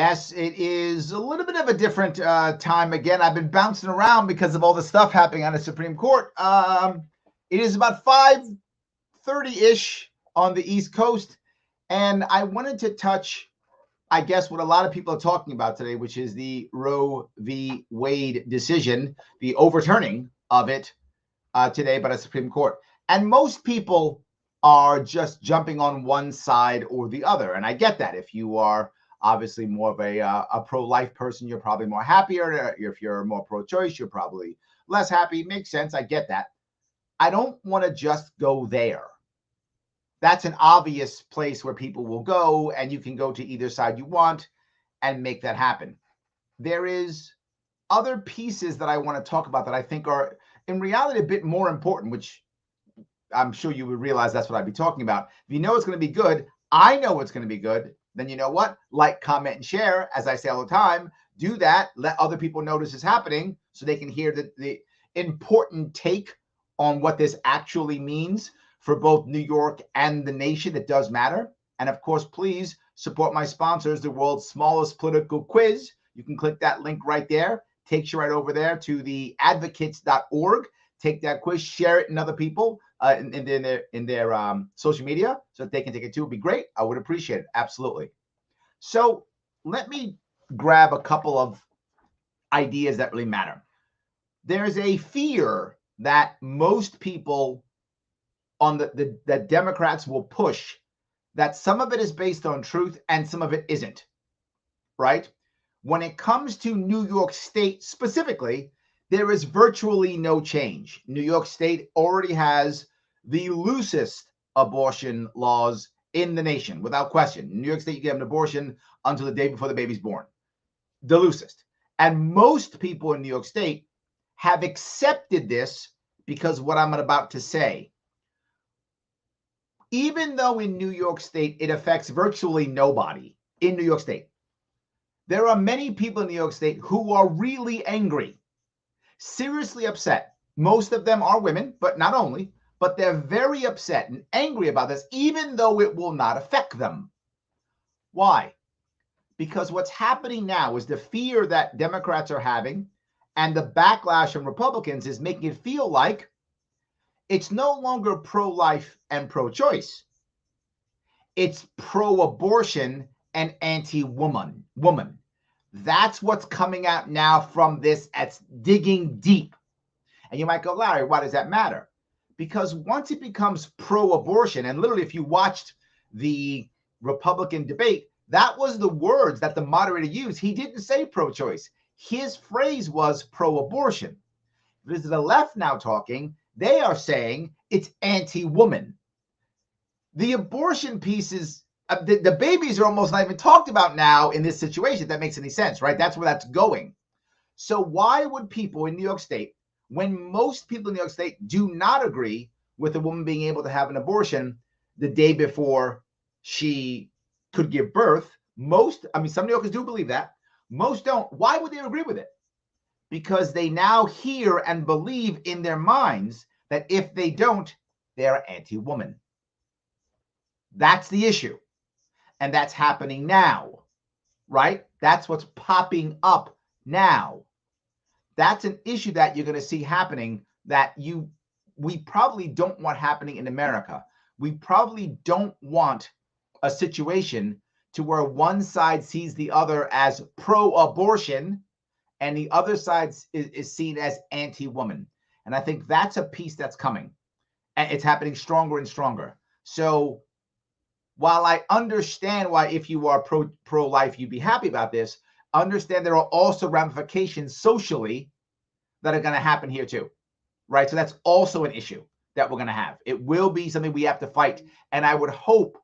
Yes, it is a little bit of a different time again. I've been bouncing around because of all the stuff happening on the Supreme Court. It is about 5:30-ish on the East Coast, and I wanted to touch, I guess, what a lot of people are talking about today, which is the Roe v. Wade decision, the overturning of it today by the Supreme Court. And most people are just jumping on one side or the other, and I get that. If you are obviously more of a pro-life person, you're probably more happier. If you're more pro-choice, you're probably less happy. Makes sense. I get that. I don't want to just go there. That's an obvious place where people will go, and you can go to either side you want and make that happen. There is other pieces that I want to talk about that I think are in reality a bit more important, which I'm sure you would realize that's what I'd be talking about. If you know it's going to be good, I know it's going to be good, then you know what? Like, comment, and share. As I say all the time, do that. Let other people know this is happening so they can hear the important take on what this actually means for both New York and the nation. It does matter. And of course, please support my sponsors, the world's smallest political quiz. You can click that link right there. Takes you right over there to the advocates.org. Take that quiz, share it in other people in their social media so that they can take it too. It'd be great. I would appreciate it. Absolutely. So let me grab a couple of ideas that really matter. There's a fear that most people on that Democrats will push, that some of it is based on truth and some of it isn't, right? When it comes to New York State specifically, there is virtually no change. New York State already has the loosest abortion laws in the nation, without question. In New York State, you get an abortion until the day before the baby's born. The loosest. And most people in New York State have accepted this because what I'm about to say. Even though in New York State it affects virtually nobody in New York State, there are many people in New York State who are really angry, seriously upset. Most of them are women, but not only, but they're very upset and angry about this, even though it will not affect them. Why? Because what's happening now is the fear that Democrats are having and the backlash from Republicans is making it feel like it's no longer pro-life and pro-choice. It's pro-abortion and anti-woman. That's what's coming out now from this. It's digging deep. And you might go, Larry, why does that matter? Because once it becomes pro-abortion, and literally if you watched the Republican debate, that was the words that the moderator used. He didn't say pro-choice. His phrase was pro-abortion. This is the left now talking. They are saying it's anti-woman. The abortion pieces, the babies are almost not even talked about now in this situation, if that makes any sense, right? That's where that's going. So why would people in New York State, when most people in New York State do not agree with a woman being able to have an abortion the day before she could give birth, some New Yorkers do believe that, most don't. Why would they agree with it? Because they now hear and believe in their minds that if they don't, they're anti-woman. That's the issue. And that's happening now, right? That's what's popping up now. That's an issue that you're going to see happening that we probably don't want happening in America. We probably don't want a situation to where one side sees the other as pro-abortion and the other side is seen as anti-woman. And I think that's a piece that's coming. And it's happening stronger and stronger. So while I understand why if you are pro-life, you'd be happy about this, understand there are also ramifications socially that are going to happen here too, right? So that's also an issue that we're going to have. It will be something we have to fight. And I would hope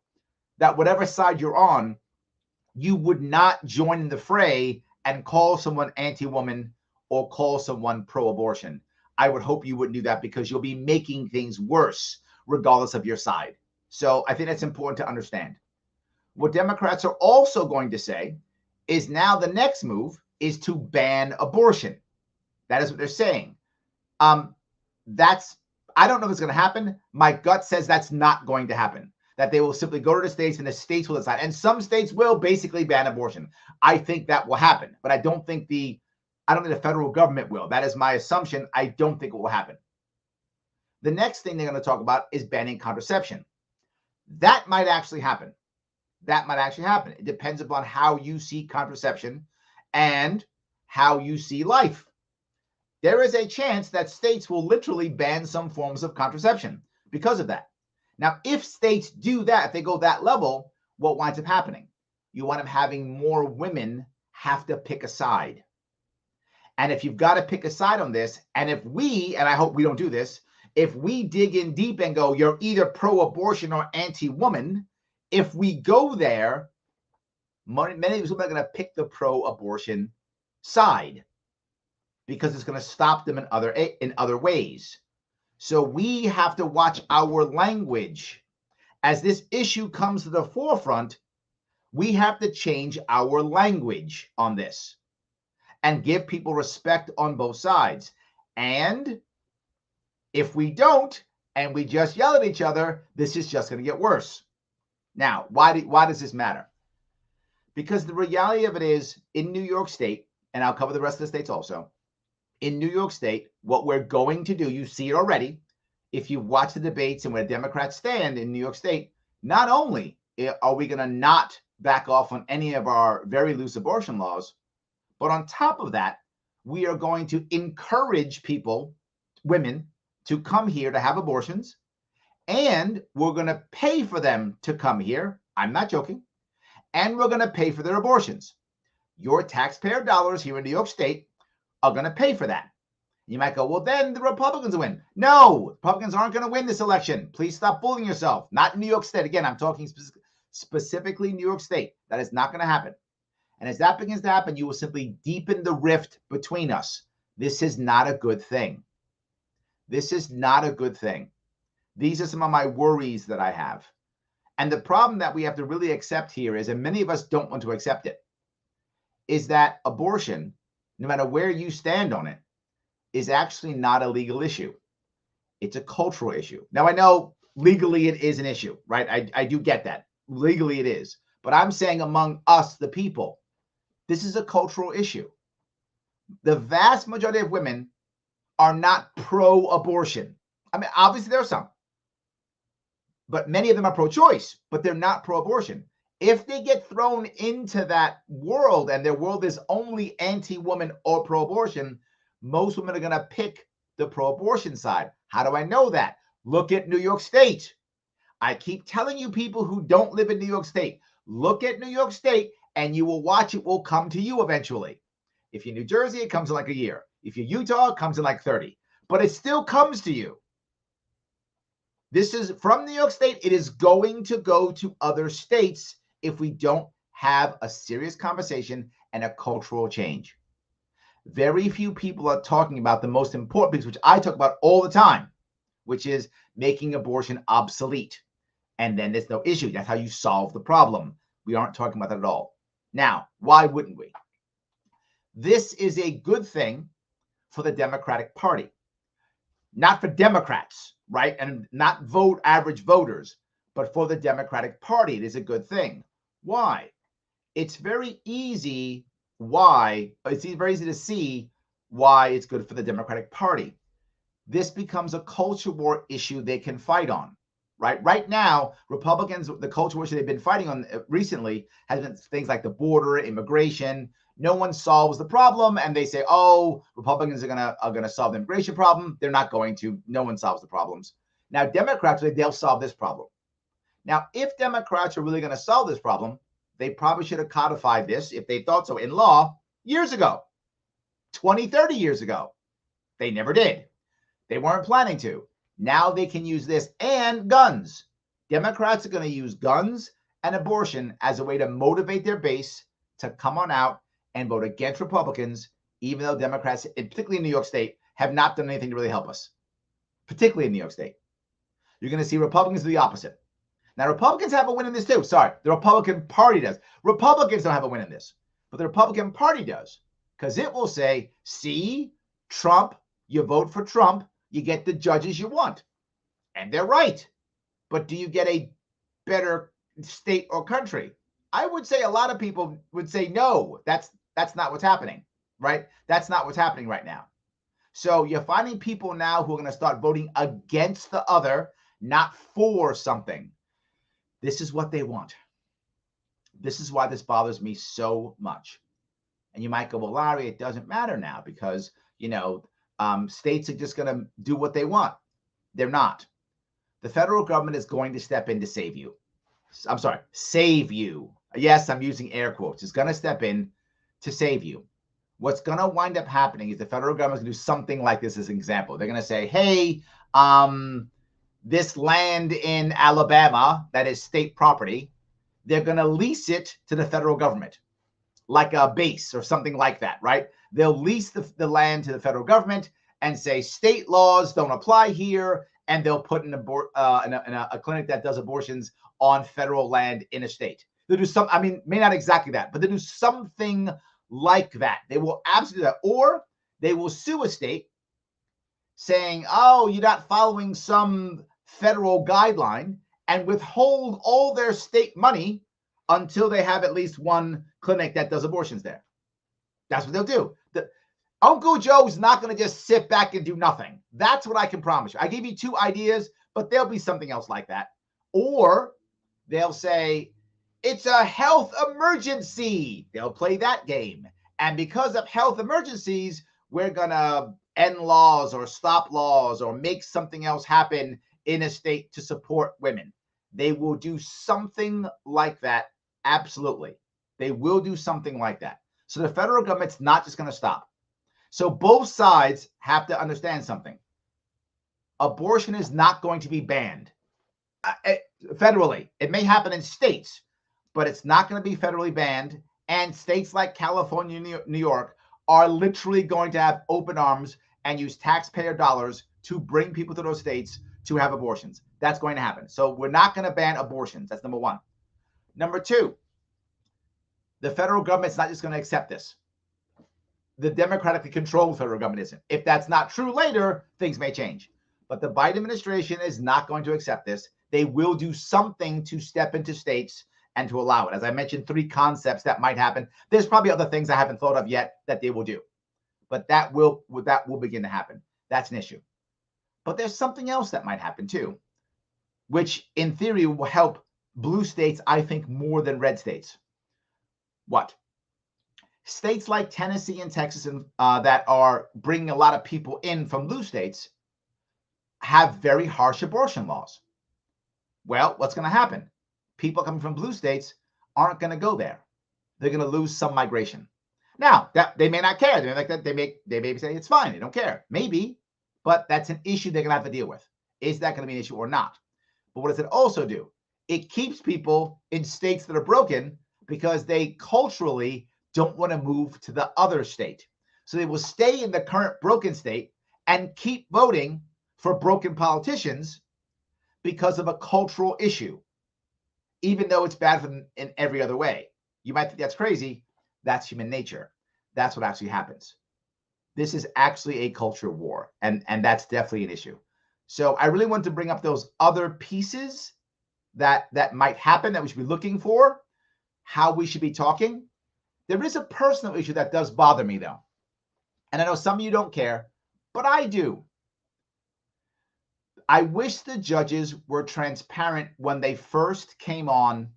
that whatever side you're on, you would not join in the fray and call someone anti-woman or call someone pro-abortion. I would hope you wouldn't do that because you'll be making things worse regardless of your side. So I think that's important to understand. What Democrats are also going to say is now the next move is to ban abortion. That is what they're saying. I don't know if it's going to happen. My gut says that's not going to happen. that they will simply go to the states and the states will decide. And some states will basically ban abortion. I think that will happen, but I don't think the federal government will. That is my assumption. I don't think it will happen. The next thing they're going to talk about is banning contraception. That might actually happen. It depends upon how you see contraception and how you see life. There is a chance that states will literally ban some forms of contraception because of that. Now, if states do that, if they go that level, what winds up happening? You wind up having more women have to pick a side. And if you've got to pick a side on this, and if we, and I hope we don't do this, if we dig in deep and go, you're either pro-abortion or anti-woman, if we go there, many of these women are going to pick the pro-abortion side because it's going to stop them in other ways. So we have to watch our language. As this issue comes to the forefront, we have to change our language on this and give people respect on both sides. And if we don't, and we just yell at each other, this is just going to get worse. Now, why does this matter? Because the reality of it is, in New York State, and I'll cover the rest of the states also, in New York State, what we're going to do, you see it already, if you watch the debates and where Democrats stand in New York State, not only are we going to not back off on any of our very loose abortion laws, but on top of that, we are going to encourage people, women, to come here to have abortions, and we're going to pay for them to come here. I'm not joking. And we're going to pay for their abortions. Your taxpayer dollars here in New York State are going to pay for that. You might go, well, then the Republicans win. No, Republicans aren't going to win this election. Please stop fooling yourself. Not in New York State. Again, I'm talking specifically New York State. That is not going to happen. And as that begins to happen, you will simply deepen the rift between us. This is not a good thing. This is not a good thing. These are some of my worries that I have. And the problem that we have to really accept here is, and many of us don't want to accept it, is that abortion, no matter where you stand on it, is actually not a legal issue. It's a cultural issue. Now, I know legally it is an issue, right? I do get that. Legally it is. But I'm saying among us, the people, this is a cultural issue. The vast majority of women are not pro-abortion. I mean, obviously there are some, but many of them are pro-choice, but they're not pro-abortion. If they get thrown into that world and their world is only anti-woman or pro-abortion, most women are going to pick the pro-abortion side. How do I know that? Look at New York State. I keep telling you, people who don't live in New York State, look at New York State and you will watch it will come to you eventually. If you're New Jersey, it comes in like a year. If you're Utah, it comes in like 30. But it still comes to you. This is from New York State. It is going to go to other states if we don't have a serious conversation and a cultural change. Very few people are talking about the most important piece, which I talk about all the time, which is making abortion obsolete. And then there's no issue. That's how you solve the problem. We aren't talking about that at all. Now, why wouldn't we? This is a good thing for the Democratic Party. Not for Democrats, right? And not average voters, but for the Democratic Party, it is a good thing. Why? It's very easy very easy to see why it's good for the Democratic Party. This becomes a culture war issue they can fight on, right? Right now, Republicans, the culture war issue they've been fighting on recently has been things like the border, immigration. No one solves the problem, and they say, oh, Republicans are gonna solve the immigration problem. They're not going to. No one solves the problems. Now, Democrats, they'll solve this problem. Now, if Democrats are really going to solve this problem, they probably should have codified this, if they thought so, in law years ago, 20, 30 years ago. They never did. They weren't planning to. Now they can use this and guns. Democrats are going to use guns and abortion as a way to motivate their base to come on out and vote against Republicans, even though Democrats, particularly in New York State, have not done anything to really help us, particularly in New York State. You're going to see Republicans do the opposite. Now, Republicans have a win in this too. Sorry, the Republican Party does. Republicans don't have a win in this, but the Republican Party does, because it will say, see, Trump, you vote for Trump, you get the judges you want. And they're right. But do you get a better state or country? I would say a lot of people would say no. That's not what's happening, right? That's not what's happening right now. So you're finding people now who are going to start voting against the other, not for something. This is what they want. This is why this bothers me so much. And you might go, well, Larry, it doesn't matter now because, states are just going to do what they want. They're not. The federal government is going to step in to save you. I'm sorry, save you. Yes, I'm using air quotes. It's going to step in to save you. What's going to wind up happening is the federal government is going to do something like this as an example. They're going to say, hey, this land in Alabama that is state property, they're going to lease it to the federal government, like a base or something like that, right? They'll lease the land to the federal government and say state laws don't apply here, and they'll put in a clinic that does abortions on federal land in a state. They'll do may not exactly that, but they'll do something like that. They will absolutely do that. Or they will sue a state saying, oh, you're not following some federal guideline, and withhold all their state money until they have at least one clinic that does abortions there. That's what they'll do. Uncle Joe's not going to just sit back and do nothing. That's what I can promise you. I gave you two ideas, but there'll be something else like that. Or they'll say, it's a health emergency. They'll play that game. And because of health emergencies, we're going to end laws or stop laws or make something else happen in a state to support women. They will do something like that. Absolutely. They will do something like that. So the federal government's not just going to stop. So both sides have to understand something. Abortion is not going to be banned federally. It may happen in states, but it's not going to be federally banned. And states like California and New York are literally going to have open arms and use taxpayer dollars to bring people to those states to have abortions. That's going to happen. So we're not going to ban abortions. That's number one. Number two, the federal government's not just going to accept this. The democratically controlled federal government isn't. If that's not true later, things may change. But the Biden administration is not going to accept this. They will do something to step into states and to allow it. As I mentioned, 3 concepts that might happen. There's probably other things I haven't thought of yet that they will do. But that will begin to happen. That's an issue. But there's something else that might happen too, which in theory will help blue states, I think, more than red states. What? States like Tennessee and Texas that are bringing a lot of people in from blue states have very harsh abortion laws. Well, what's going to happen? People coming from blue states aren't going to go there. They're going to lose some migration. Now, that they may not care. They may say it's fine. They don't care. Maybe, but that's an issue they're going to have to deal with. Is that going to be an issue or not? But what does it also do? It keeps people in states that are broken because they culturally don't want to move to the other state. So they will stay in the current broken state and keep voting for broken politicians because of a cultural issue, even though it's bad for them in every other way. You might think that's crazy. That's human nature. That's what actually happens. This is actually a culture war, and that's definitely an issue. So I really want to bring up those other pieces that might happen that we should be looking for, how we should be talking. There is a personal issue that does bother me, though. And I know some of you don't care, but I do. I wish the judges were transparent when they first came on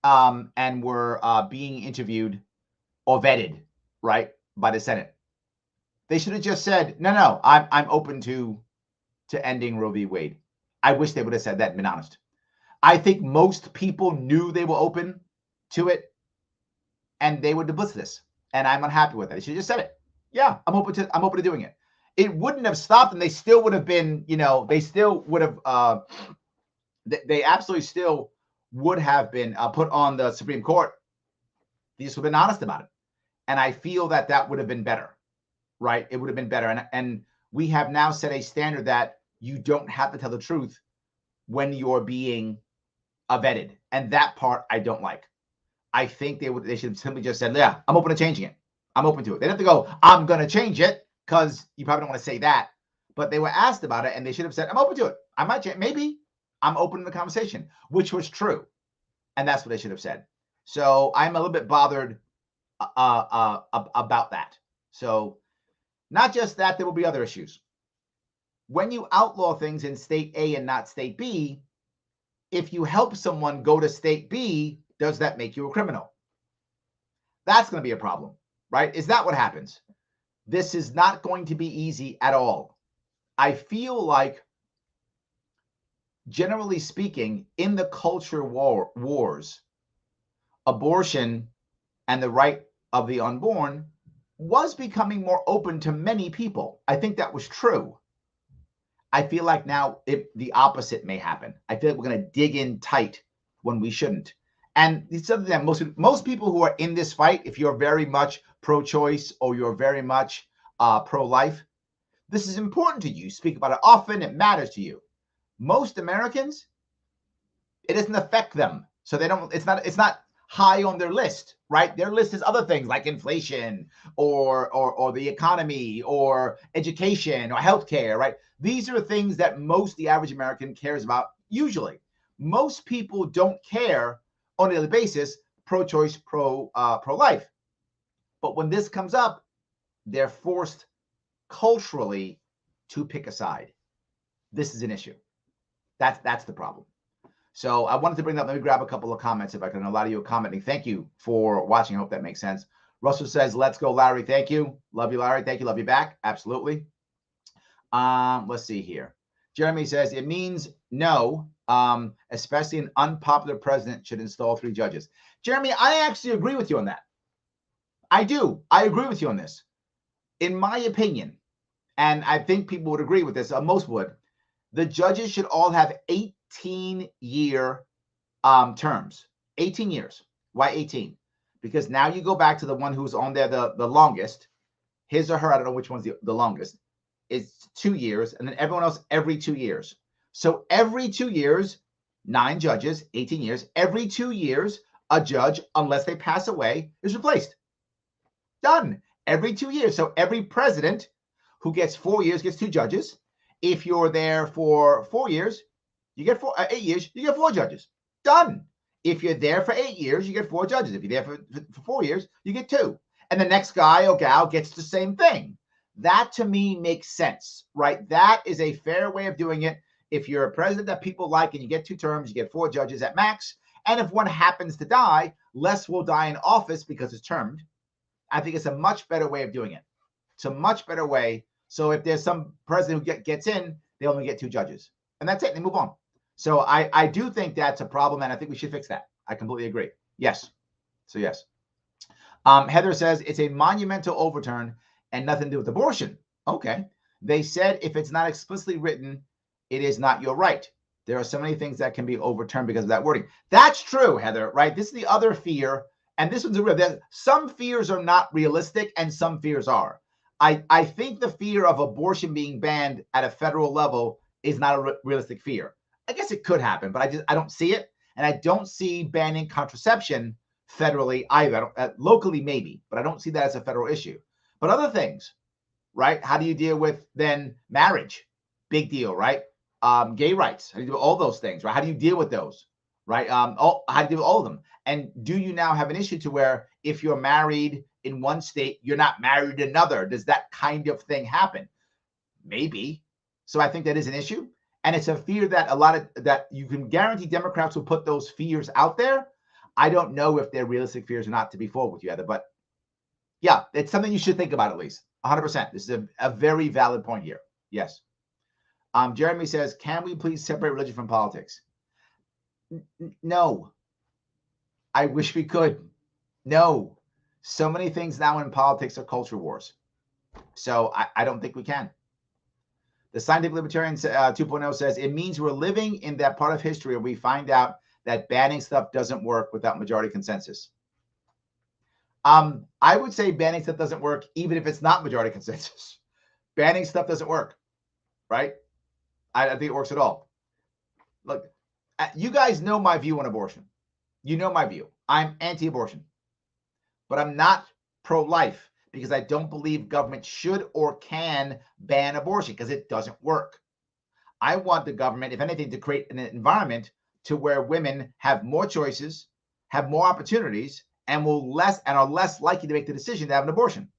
and were being interviewed or vetted, right, by the Senate. They should have just said, no, I'm open to ending Roe v. Wade. I wish they would have said that and been honest. I think most people knew they were open to it, and they were duplicitous, and I'm unhappy with it. They should have just said it. Yeah, I'm open to doing it. It wouldn't have stopped them. They still would have been, they still would have, they absolutely still would have been put on the Supreme Court. They just would have been honest about it. And I feel that would have been better, right? It would have been better. And we have now set a standard that you don't have to tell the truth when you're being vetted. And that part I don't like. I think they should have simply just said, yeah, I'm open to changing it. I'm open to it. They don't have to go, I'm going to change it, because you probably don't want to say that. But they were asked about it, and they should have said, I'm open to it. I might change. Maybe. I'm open to the conversation, which was true. And that's what they should have said. So I'm a little bit bothered about that. So not just that, there will be other issues. When you outlaw things in state A and not state B, if you help someone go to state B, does that make you a criminal? That's going to be a problem, right? Is that what happens? This is not going to be easy at all. I feel like, generally speaking, in the culture wars, abortion and the right of the unborn was becoming more open to many people. I think that was true. I feel like now the opposite may happen. I feel like we're going to dig in tight when we shouldn't. And it's other than most people who are in this fight, if you're very much pro-choice or you're very much pro-life, this is important to you. Speak about it often. It matters to you. Most Americans, it doesn't affect them. So they don't, it's not high on their list, right? Their list is other things like inflation or the economy or education or healthcare, right? These are things that the average American cares about usually. Most people don't care on a daily basis, pro-choice, pro-life. But when this comes up, they're forced culturally to pick a side. This is an issue. That's the problem. So I wanted to bring that up. Let me grab a couple of comments if I can. A lot of you are commenting. Thank you for watching. I hope that makes sense. Russell says, let's go, Larry. Thank you. Love you, Larry. Thank you. Love you back. Absolutely. Let's see here. Jeremy says, it means no, especially an unpopular president should install 3 judges. Jeremy, I actually agree with you on that. I do. I agree with you on this. In my opinion, and I think people would agree with this, most would, the judges should all have 18-year terms. 18 years. Why 18? Because now you go back to the one who's on there the longest. His or her, I don't know which one's the longest. It's 2 years, and then everyone else every 2 years. So every 2 years, 9 judges, 18 years. Every 2 years, a judge, unless they pass away, is replaced. Done. Every 2 years. So every president who gets 4 years gets 2 judges. If you're there for 4 years, you get 8 years, you get 4 judges. Done. If you're there for 8 years, you get 4 judges. If you're there for 4 years, you get 2. And the next guy or gal gets the same thing. That to me makes sense, right? That is a fair way of doing it. If you're a president that people like and you get 2 terms, you get 4 judges at max. And if one happens to die, less will die in office because it's termed. I think it's a much better way of doing it. It's a much better way. So if there's some president who gets in, they only get 2 judges. And that's it. They move on. So I do think that's a problem, and I think we should fix that. I completely agree. Yes. So yes. Heather says it's a monumental overturn and nothing to do with abortion. Okay. They said if it's not explicitly written, it is not your right. There are so many things that can be overturned because of that wording. That's true, Heather, right? This is the other fear, and this one's a real. Some fears are not realistic and some fears are. I think the fear of abortion being banned at a federal level is not a realistic fear. I guess it could happen, but I don't see it. And I don't see banning contraception federally either. Locally, maybe, but I don't see that as a federal issue. But other things, right? How do you deal with then marriage? Big deal, right? Gay rights. How do you do all those things, right? How do you deal with those, right? How do you deal with all of them? And do you now have an issue to where if you're married in one state, you're not married in another? Does that kind of thing happen? Maybe. So I think that is an issue. And it's a fear that that you can guarantee Democrats will put those fears out there. I don't know if they're realistic fears or not, to be forward with you, Heather, but yeah, it's something you should think about at least. 100%. This is a very valid point here. Yes. Jeremy says, can we please separate religion from politics? No. I wish we could. No. So many things now in politics are culture wars. So I don't think we can. The Scientific Libertarian 2.0 says, it means we're living in that part of history where we find out that banning stuff doesn't work without majority consensus. I would say banning stuff doesn't work even if it's not majority consensus. Banning stuff doesn't work, right? I don't think it works at all. Look, you guys know my view on abortion. You know my view. I'm anti-abortion. But I'm not pro-life because I don't believe government should or can ban abortion because it doesn't work. I want the government, if anything, to create an environment to where women have more choices, have more opportunities, and are less likely to make the decision to have an abortion.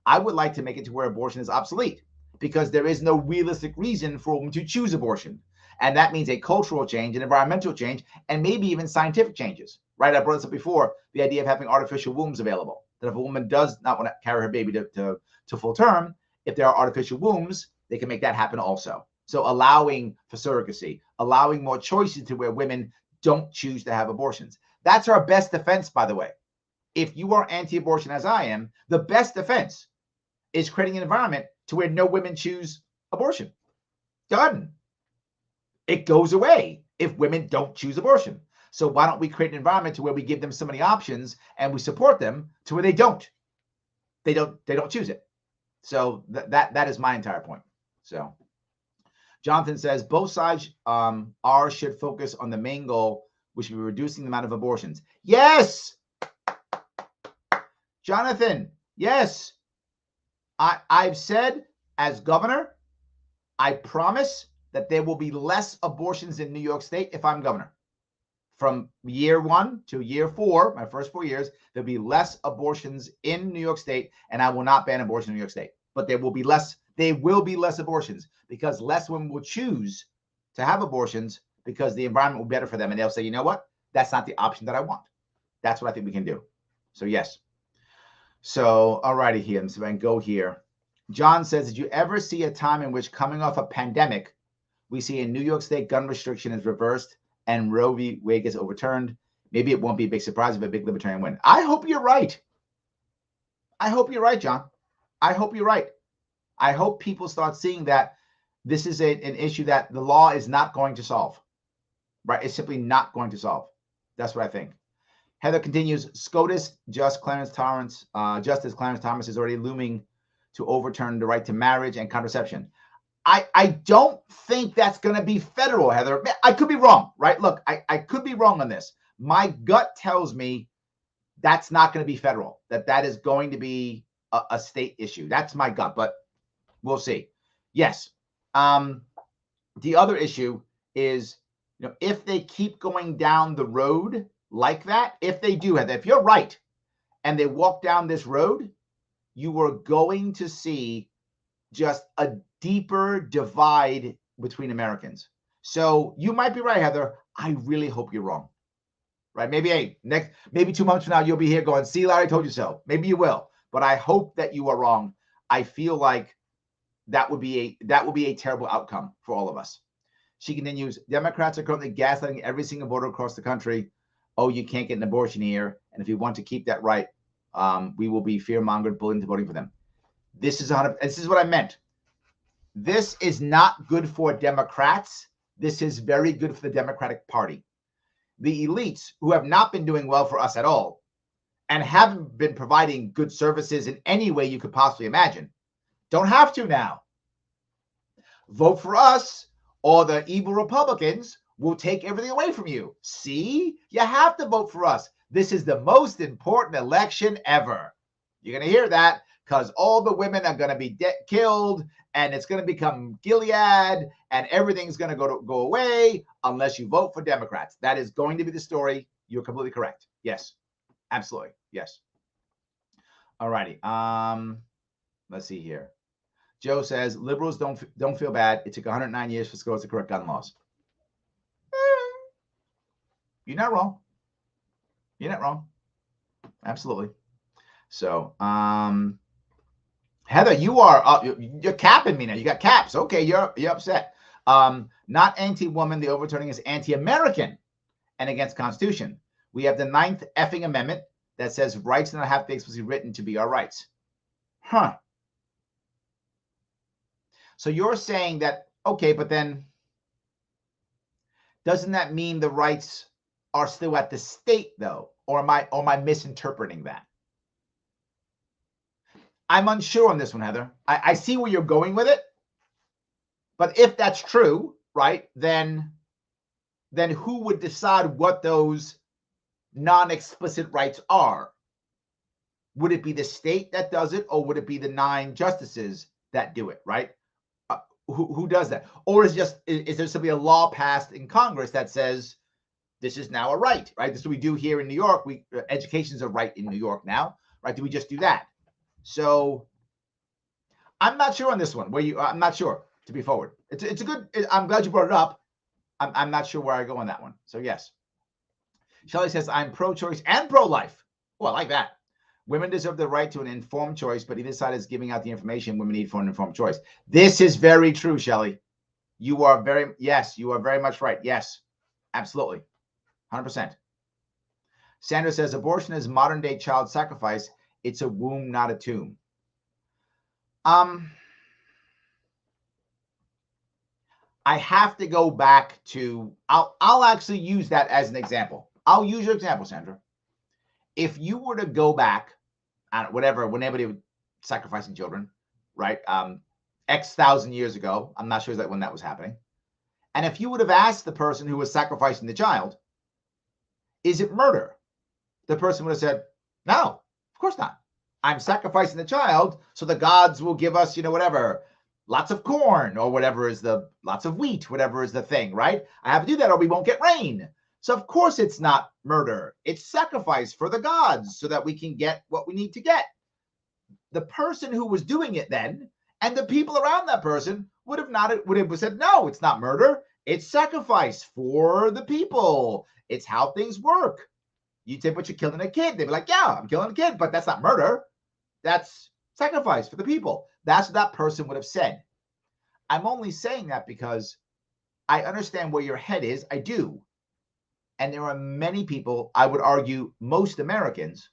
I would like to make it to where abortion is obsolete, because there is no realistic reason for a woman to choose abortion. And that means a cultural change, an environmental change, and maybe even scientific changes, right? I brought this up before, the idea of having artificial wombs available, that if a woman does not want to carry her baby to full term, if there are artificial wombs, they can make that happen also. So allowing for surrogacy, allowing more choices to where women don't choose to have abortions. That's our best defense, by the way. If you are anti-abortion as I am, the best defense is creating an environment to where no women choose abortion. Done. It goes away if women don't choose abortion. So why don't we create an environment to where we give them so many options and we support them to where they don't choose it. So that is my entire point. So Jonathan says both sides should focus on the main goal, which would be reducing the amount of abortions. Yes, Jonathan. Yes, I've said as governor, I promise that there will be less abortions in New York State if I'm governor. From year 1 to year 4, my first 4 years, there'll be less abortions in New York State, and I will not ban abortion in New York State. But there will be less abortions because less women will choose to have abortions because the environment will be better for them. And they'll say, you know what? That's not the option that I want. That's what I think we can do. So yes. So, all righty here. So I can go here. John says, did you ever see a time in which coming off a pandemic, we see a New York State gun restriction is reversed and Roe v. Wade gets overturned? Maybe it won't be a big surprise if a big libertarian win. I hope you're right. I hope you're right, John. I hope you're right. I hope people start seeing that this is an issue that the law is not going to solve, right? It's simply not going to solve. That's what I think. Heather continues, Justice Clarence Thomas is already looming to overturn the right to marriage and contraception. I don't think that's going to be federal, Heather. I could be wrong, right? Look, I could be wrong on this. My gut tells me that's not going to be federal, that is going to be a state issue. That's my gut, but we'll see. Yes. The other issue is, if they keep going down the road like that, if they do have that, if you're right and they walk down this road, you are going to see just a deeper divide between Americans. So you might be right, Heather. I really hope you're wrong. Right? Maybe 2 months from now, you'll be here going, see, Larry told you so. Maybe you will, but I hope that you are wrong. I feel like that would be a terrible outcome for all of us. She continues, Democrats are currently gaslighting every single voter across the country. Oh, you can't get an abortion here. And if you want to keep that right, we will be fear-mongered, bullied into voting for them. This is what I meant. This is not good for Democrats. This is very good for the Democratic Party. The elites, who have not been doing well for us at all and haven't been providing good services in any way you could possibly imagine, don't have to now. Vote for us, or the evil Republicans will take everything away from you. See? You have to vote for us. This is the most important election ever. You're going to hear that because all the women are going to be killed, and it's going to become Gilead, and everything's going to go away unless you vote for Democrats. That is going to be the story. You're completely correct. Yes, absolutely. Yes. All righty. Let's see here. Joe says liberals don't feel bad. It took 109 years for schools to correct gun laws. You're not wrong. You're not wrong. Absolutely. So, Heather, you're capping me now. You got caps. Okay, you're upset. Not anti-woman. The overturning is anti-American and against Constitution. We have the 9th effing amendment that says rights do not have to be explicitly written to be our rights. Huh. So you're saying that, okay, but then doesn't that mean the rights are still at the state though? Or am I misinterpreting that? I'm unsure on this one, Heather. I see where you're going with it. But if that's true, right, then who would decide what those non-explicit rights are? Would it be the state that does it, or would it be the 9 justices that do it, right? Who does that? Or is there simply a law passed in Congress that says this is now a right, right? This is what we do here in New York. Education is a right in New York now, right? Do we just do that? So I'm not sure on this one. I'm not sure, to be forward. It's a good. I'm glad you brought it up. I'm not sure where I go on that one. So yes. Shelley says, I'm pro-choice and pro-life. Well, I like that. Women deserve the right to an informed choice, but either side is giving out the information women need for an informed choice. This is very true, Shelley. You are very much right. Yes, absolutely. 100%. Sandra says, abortion is modern day child sacrifice. It's a womb, not a tomb. I have to go back to, I'll actually use that as an example. I'll use your example, Sandra. If you were to go back, whenever they were sacrificing children, right? X thousand years ago, I'm not sure when that was happening. And if you would have asked the person who was sacrificing the child, is it murder? The person would have said, no, of course not. I'm sacrificing the child so the gods will give us, whatever, lots of corn or whatever is lots of wheat, whatever is the thing, right? I have to do that or we won't get rain. So of course it's not murder. It's sacrifice for the gods so that we can get what we need to get. The person who was doing it then and the people around that person would have said, no, it's not murder. It's sacrifice for the people. It's how things work. You say, but you're killing a kid. They'd be like, yeah, I'm killing a kid, but that's not murder. That's sacrifice for the people. That's what that person would have said. I'm only saying that because I understand where your head is. I do. And there are many people, I would argue most Americans,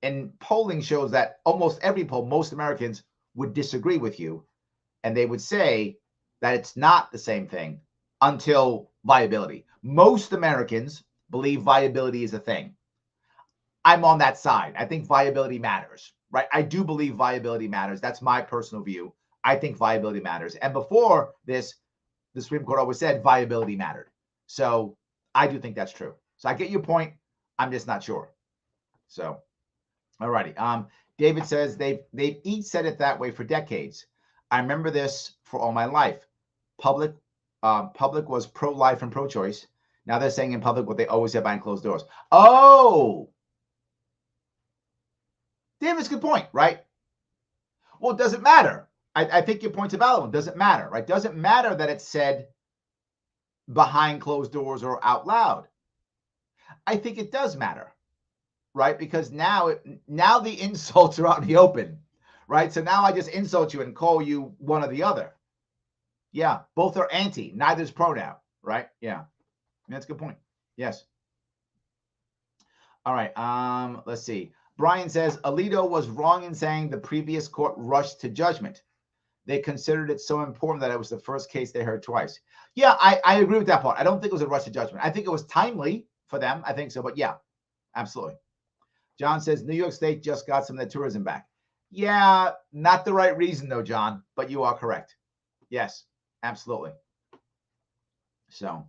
and polling shows that almost every poll, most Americans would disagree with you. And they would say that it's not the same thing until viability. Most Americans believe viability is a thing. I'm on that side. I think viability matters, right? I do believe viability matters. That's my personal view. I think viability matters. And before this, the Supreme Court always said viability mattered. So I do think that's true. So I get your point. I'm just not sure. So, all righty. David says they've each said it that way for decades. I remember this for all my life. Public was pro-life and pro-choice. Now they're saying in public what they always said behind closed doors. Oh, David's good point, right? Well, it doesn't matter. I think your point's a valid one. Doesn't matter, right? Doesn't matter that it's said behind closed doors or out loud. I think it does matter, right? Because now the insults are out in the open, right? So now I just insult you and call you one or the other. Yeah, both are anti. Neither's pro now, right? Yeah, that's a good point. Yes. All right. Let's see. Brian says Alito was wrong in saying the previous court rushed to judgment. They considered it so important that it was the first case they heard twice. Yeah, I agree with that part. I don't think it was a rush to judgment. I think it was timely for them. I think so. But yeah, absolutely. John says New York State just got some of their tourism back. Yeah, not the right reason, though, John. But you are correct. Yes, absolutely. So,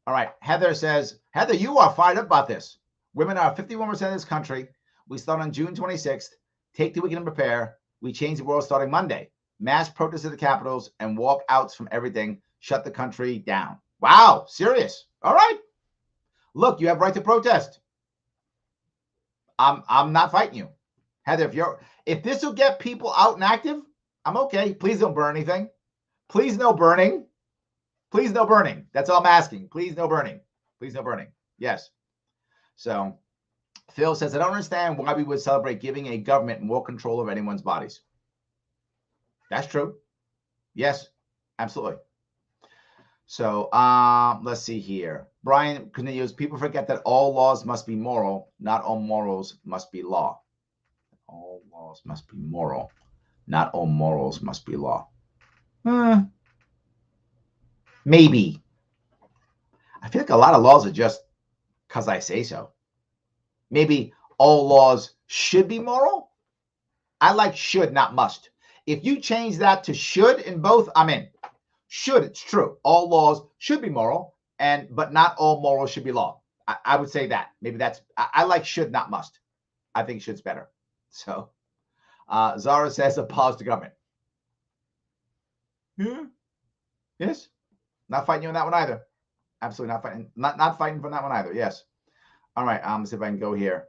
all right. Heather says, Heather, you are fired up about this. Women are 51% of this country. We start on June 26th. Take the weekend and prepare. We change the world starting Monday. Mass protests at the capitals and walkouts from everything. Shut the country down. Wow, serious. All right. Look, you have right to protest. I'm not fighting you. Heather, if this will get people out and active, I'm okay. Please don't burn anything. Please no burning. Please no burning. That's all I'm asking. Please no burning. Please no burning. Yes. So Phil says, I don't understand why we would celebrate giving a government more control of anyone's bodies. That's true. Yes, absolutely. So let's see here. Brian continues, people forget that all laws must be moral, not all morals must be law. All laws must be moral, not all morals must be law. Maybe. I feel like a lot of laws are just because I say so. Maybe all laws should be moral. I like should, not must. If you change that to should in both, I'm in. Should, it's true. All laws should be moral, but not all morals should be law. I would say that. Maybe I like should, not must. I think should's better. So Zara says, a pause to government. Yeah. Yes. Not fighting you on that one either. Absolutely not fighting. Not fighting from that one either. Yes. All right. Let's see if I can go here.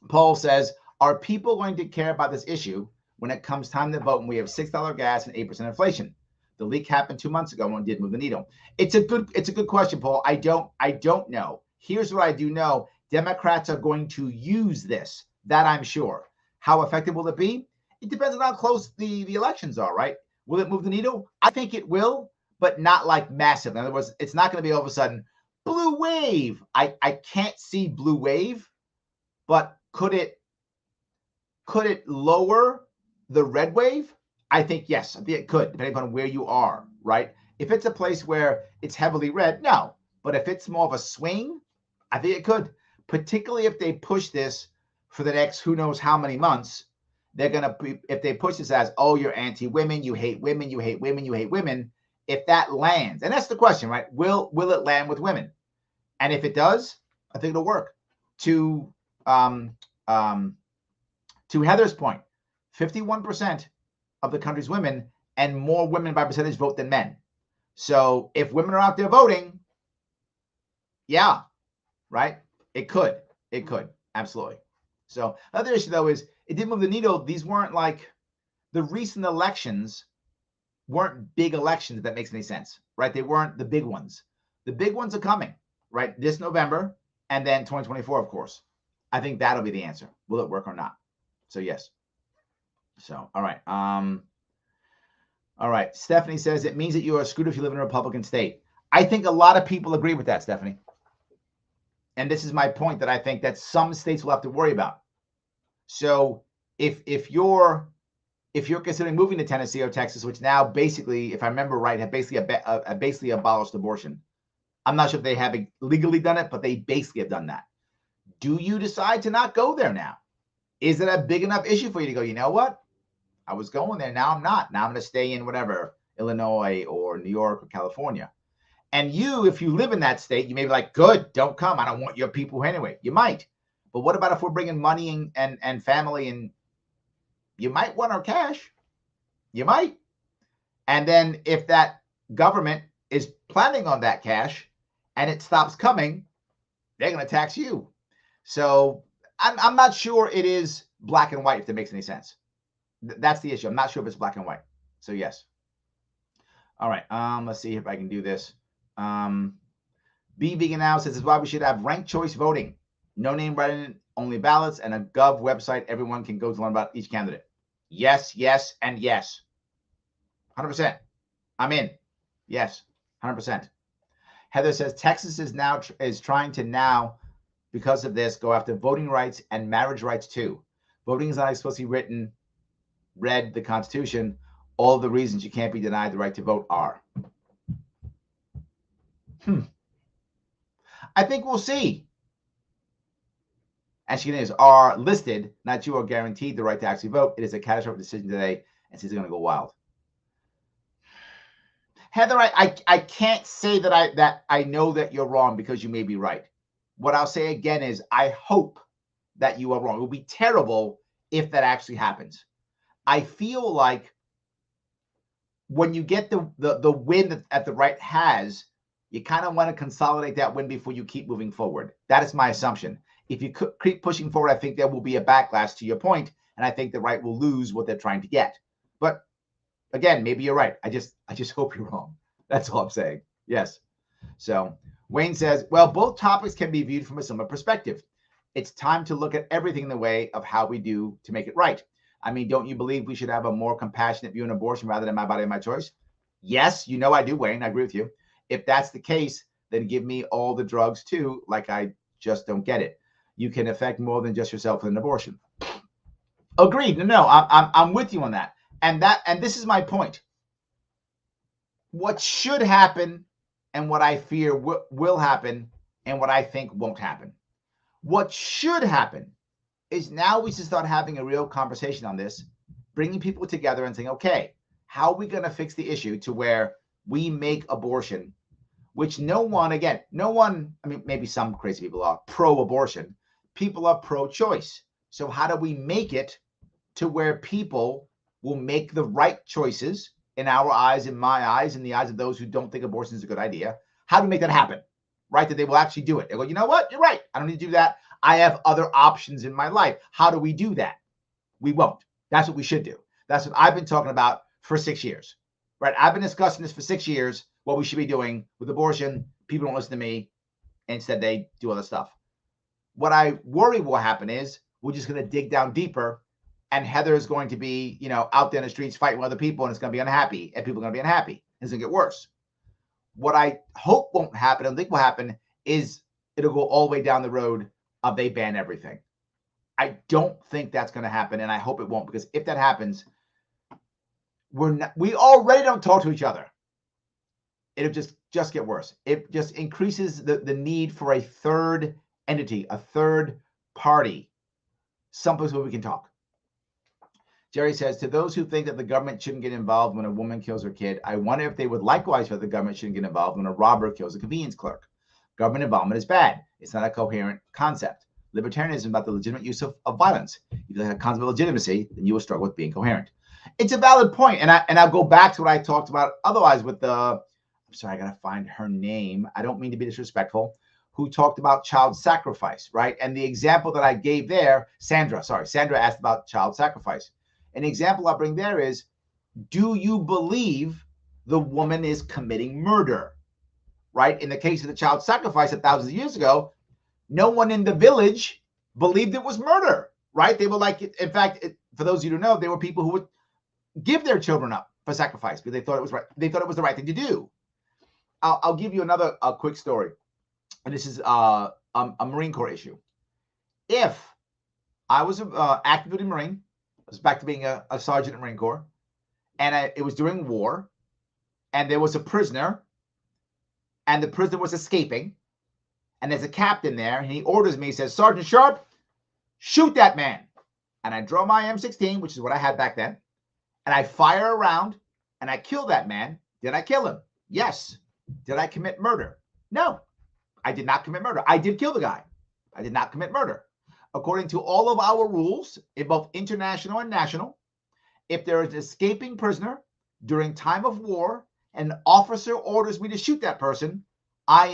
Paul says, are people going to care about this issue when it comes time to vote and we have $6 gas and 8% inflation? The leak happened 2 months ago and did move the needle. It's a good question, Paul. I don't know. Here's what I do know. Democrats are going to use this. That I'm sure. How effective will it be? It depends on how close the elections are, right? Will it move the needle? I think it will, but not like massive. In other words, it's not going to be all of a sudden blue wave. I can't see blue wave, but could it lower the red wave? I think yes. I think it could, depending on where you are, right? If it's a place where it's heavily red, no. But if it's more of a swing, I think it could, particularly if they push this for the next who knows how many months. They're going to, if they push this as, oh, you're anti-women, you hate women, you hate women, you hate women. If that lands, and that's the question, right? Will it land with women? And if it does, I think it'll work. To Heather's point, 51% of the country's women, and more women by percentage vote than men. So if women are out there voting, yeah, right? It could. Absolutely. So another issue, though, is it didn't move the needle. These weren't like the recent elections weren't big elections, if that makes any sense, right? They weren't the big ones. The big ones are coming, right? This November and then 2024, of course. I think that'll be the answer. Will it work or not? So yes. So, all right. All right. Stephanie says it means that you are screwed if you live in a Republican state. I think a lot of people agree with that, Stephanie. And this is my point, that I think that some states will have to worry about. So if you're considering moving to Tennessee or Texas, which now basically, if I remember right, have basically abolished abortion. I'm not sure if they have legally done it, but they basically have done that. Do you decide to not go there now? Is it a big enough issue for you to go, you know what? I was going there. Now I'm not. Now I'm going to stay in whatever, Illinois or New York or California. And you, if you live in that state, you may be like, good, don't come. I don't want your people anyway. You might. But what about if we're bringing money and family, and you might want our cash? You might. And then if that government is planning on that cash and it stops coming, they're going to tax you. So I'm not sure it is black and white, if that makes any sense. That's the issue. I'm not sure if it's black and white. So yes. All right. Let's see if I can do this. Be Vegan Now says this is why we should have ranked choice voting. No name write-in, only ballots, and a Gov website everyone can go to learn about each candidate. Yes, yes, and yes. 100%. I'm in. Yes, 100%. Heather says Texas is trying to now, because of this, go after voting rights and marriage rights too. Voting is not explicitly written. Read the Constitution. All the reasons you can't be denied the right to vote are. I think we'll see. And she is are listed, not you are guaranteed the right to actually vote. It is a catastrophic decision today, and she's going to go wild. Heather, I can't say that I know that you're wrong, because you may be right. What I'll say again is I hope that you are wrong. It would be terrible if that actually happens. I feel like when you get the win that the right has, you kind of want to consolidate that win before you keep moving forward. That is my assumption. If you keep pushing forward, I think there will be a backlash to your point, and I think the right will lose what they're trying to get. But again, maybe you're right. I just hope you're wrong. That's all I'm saying. Yes. So Wayne says, well, both topics can be viewed from a similar perspective. It's time to look at everything in the way of how we do to make it right. I mean, don't you believe we should have a more compassionate view on abortion rather than my body, my choice? Yes, you know I do, Wayne. I agree with you. If that's the case, then give me all the drugs too. Like, I just don't get it. You can affect more than just yourself with an abortion. Agreed. No, I'm with you on that. And this is my point. What should happen and what I fear will happen and what I think won't happen. What should happen is now we should start having a real conversation on this, bringing people together and saying, okay, how are we going to fix the issue to where we make abortion, which no one, I mean, maybe some crazy people are pro-abortion. People are pro-choice. So how do we make it to where people will make the right choices in our eyes, in my eyes, in the eyes of those who don't think abortion is a good idea. How do we make that happen? Right? That they will actually do it. They go, you know what? You're right. I don't need to do that. I have other options in my life. How do we do that? We won't. That's what we should do. That's what I've been talking about for 6 years. Right? I've been discussing this for 6 years, what we should be doing with abortion. People don't listen to me. Instead, they do other stuff. What I worry will happen is we're just going to dig down deeper, and Heather is going to be, out there in the streets fighting with other people, and it's going to be unhappy, and people are going to be unhappy. It's going to get worse. What I hope won't happen, and think will happen, is it'll go all the way down the road of they ban everything. I don't think that's going to happen, and I hope it won't, because if that happens, we already don't talk to each other. It'll just get worse. It just increases the need for a third entity, a third party, someplace where we can talk. Jerry says, to those who think that the government shouldn't get involved when a woman kills her kid, I wonder if they would likewise feel the government shouldn't get involved when a robber kills a convenience clerk. Government involvement is bad. It's not a coherent concept. Libertarianism is about the legitimate use of violence. If you like a concept of legitimacy, then you will struggle with being coherent. It's a valid point, and I'll go back to what I talked about otherwise with I'm sorry, I gotta find her name. I don't mean to be disrespectful. Who talked about child sacrifice, right? And the example that I gave there, Sandra asked about child sacrifice. An example I bring there is, do you believe the woman is committing murder, right? In the case of the child sacrifice 1,000 years ago, no one in the village believed it was murder, right? They were like, in fact, for those of you who know, there were people who would give their children up for sacrifice because they thought it was right. They thought it was the right thing to do. I'll give you another quick story. And this is a Marine Corps issue. If I was an active duty Marine, I was back to being a sergeant in the Marine Corps, and it was during war, and there was a prisoner, and the prisoner was escaping, and there's a captain there, and he orders me, he says, Sergeant Sharp, shoot that man. And I draw my M16, which is what I had back then, and I fire around, and I kill that man. Did I kill him? Yes. Did I commit murder? No. I did not commit murder. I did kill the guy. I did not commit murder. According to all of our rules, in both international and national, if there is an escaping prisoner during time of war, and an officer orders me to shoot that person, I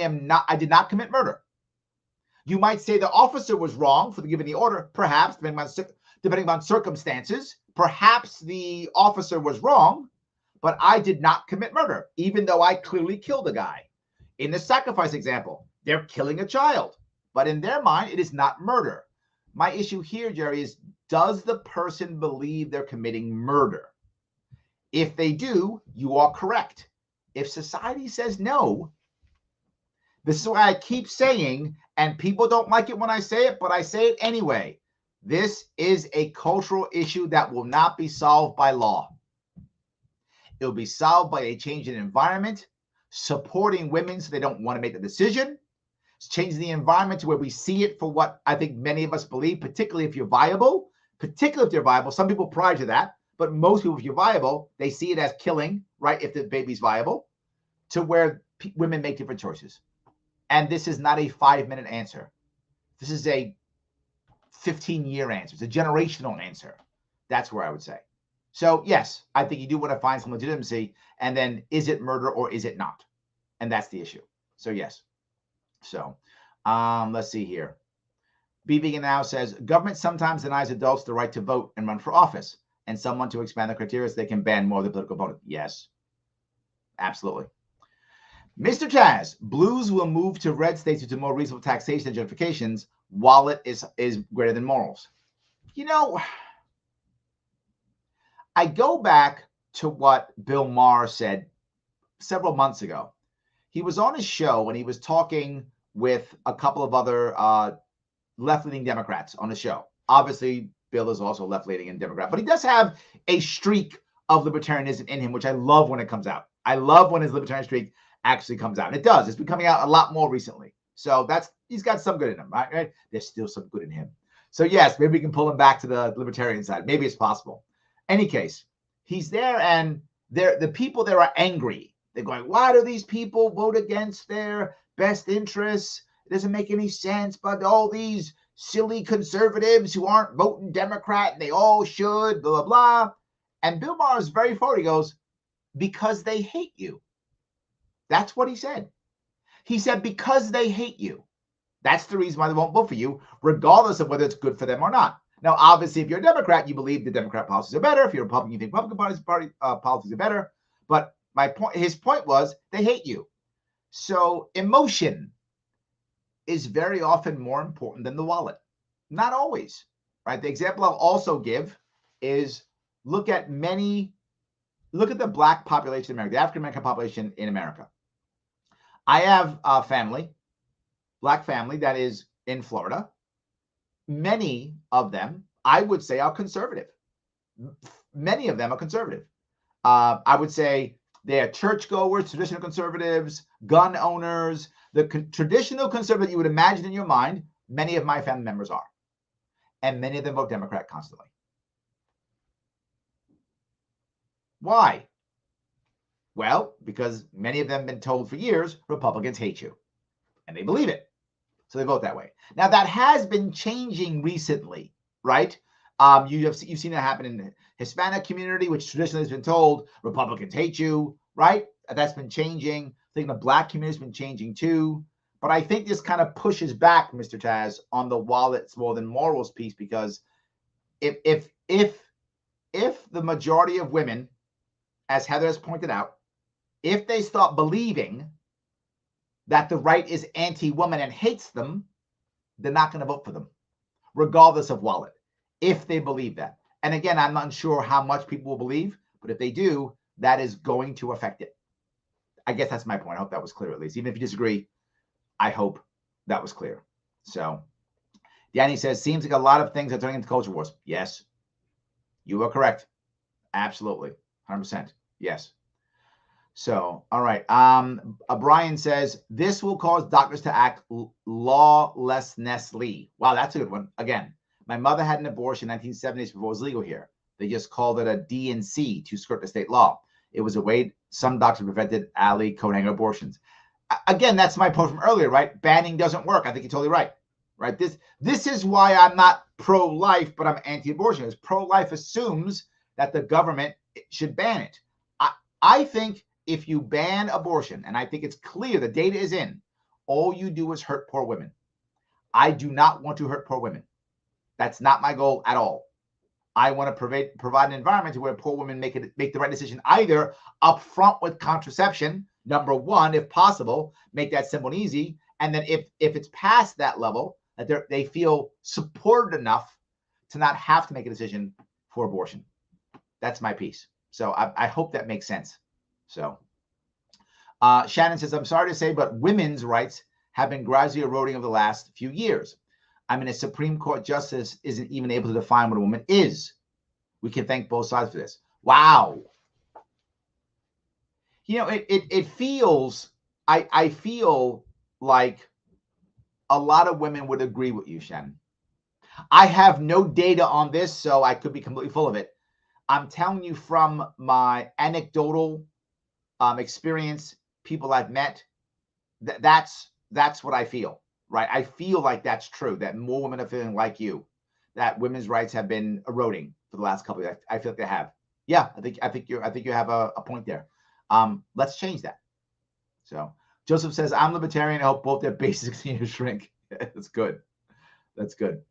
did not commit murder. You might say the officer was wrong for giving the order, perhaps, depending on circumstances. Perhaps the officer was wrong, but I did not commit murder, even though I clearly killed a guy. In the sacrifice example, they're killing a child, but in their mind, it is not murder. My issue here, Jerry, is does the person believe they're committing murder? If they do, you are correct. If society says no, this is why I keep saying, and people don't like it when I say it, but I say it anyway. This is a cultural issue that will not be solved by law. It will be solved by a change in environment, supporting women so they don't want to make the decision, changing the environment to where we see it for what I think many of us believe, particularly if you're viable. Some people prior to that, but most people, if you're viable, they see it as killing, right, if the baby's viable, to where women make different choices. And this is not a 5-minute answer. This is a 15-year answer. It's a generational answer. That's where I would say. So, yes, I think you do want to find some legitimacy. And then, is it murder or is it not? And that's the issue. So, yes. So, let's see here. Be Vegan Now says, government sometimes denies adults the right to vote and run for office, and someone to expand the criteria so they can ban more of the political opponent. Yes, absolutely. Mr. Chaz, blues will move to red states due to more reasonable taxation and gentrifications. Wallet is greater than morals. You know, I go back to what Bill Maher said several months ago. He was on his show and he was talking with a couple of other left-leaning Democrats on the show. Obviously, Bill is also left-leaning and Democrat, but he does have a streak of libertarianism in him, which I love when it comes out. I love when his libertarian streak actually comes out. And it does. It's been coming out a lot more recently. So he's got some good in him, right? There's still some good in him. So yes, maybe we can pull him back to the libertarian side. Maybe it's possible. Any case, he's there and the people there are angry. They're going, why do these people vote against their best interests? It doesn't make any sense. But all these silly conservatives who aren't voting Democrat, they all should, blah, blah, blah. And Bill Maher is very forward. He goes, because they hate you. That's what he said. He said, because they hate you. That's the reason why they won't vote for you, regardless of whether it's good for them or not. Now, obviously, if you're a Democrat, you believe the Democrat policies are better. If you're a Republican, you think Republican policies are better. But his point was, they hate you. So emotion is very often more important than the wallet. Not always, right? The example I'll also give is look at the Black population in America, the African American population in America. I have a family, Black family, that is in Florida. Many of them, I would say, are conservative. Many of them are conservative. I would say they're churchgoers, traditional conservatives, gun owners. The traditional conservative you would imagine in your mind, many of my family members are. And many of them vote Democrat constantly. Why? Well, because many of them have been told for years, Republicans hate you. And they believe it. So they vote that way. Now, that has been changing recently, right? You've seen it happen in the Hispanic community, which traditionally has been told Republicans hate you, right? That's been changing. I think the Black community has been changing too. But I think this kind of pushes back, Mr. Taz, on the wallets more than morals piece, because if the majority of women, as Heather has pointed out, if they start believing that the right is anti-woman and hates them, they're not going to vote for them, regardless of wallet, if they believe that. And again, I'm not sure how much people will believe, but if they do, that is going to affect it. I guess that's my point. I hope that was clear, at least. Even if you disagree, I hope that was clear. So Danny says, seems like a lot of things are turning into culture wars. Yes, you are correct. Absolutely. 100%. Yes. So, all right. Brian says, this will cause doctors to act lawlessly. Wow, that's a good one. Again, my mother had an abortion in the 1970s before it was legal here. They just called it a D&C to skirt the state law. It was a way some doctors prevented alley coat hanger abortions. Again, that's my point from earlier, right? Banning doesn't work. I think you're totally right. Right? This is why I'm not pro-life, but I'm anti-abortion. Because pro-life assumes that the government should ban it. I think if you ban abortion, and I think it's clear, the data is in, all you do is hurt poor women. I do not want to hurt poor women. That's not my goal at all. I want to provide an environment where poor women make the right decision, either up front with contraception, number one, if possible, make that simple and easy. And then if it's past that level, that they feel supported enough to not have to make a decision for abortion. That's my piece. So I hope that makes sense. So Shannon says, I'm sorry to say, but women's rights have been gradually eroding over the last few years. I mean, a Supreme Court justice isn't even able to define what a woman is. We can thank both sides for this. Wow. You know, it feels, I feel like a lot of women would agree with you, Shannon. I have no data on this, so I could be completely full of it. I'm telling you from my anecdotal experience, people I've met, that's what I feel, right? I feel like that's true, that more women are feeling like you, that women's rights have been eroding for the last couple of years. I feel like they have. Yeah, I think you have a point there. Let's change that. So Joseph says, I'm libertarian. I hope both their bases continue to shrink. That's good. That's good.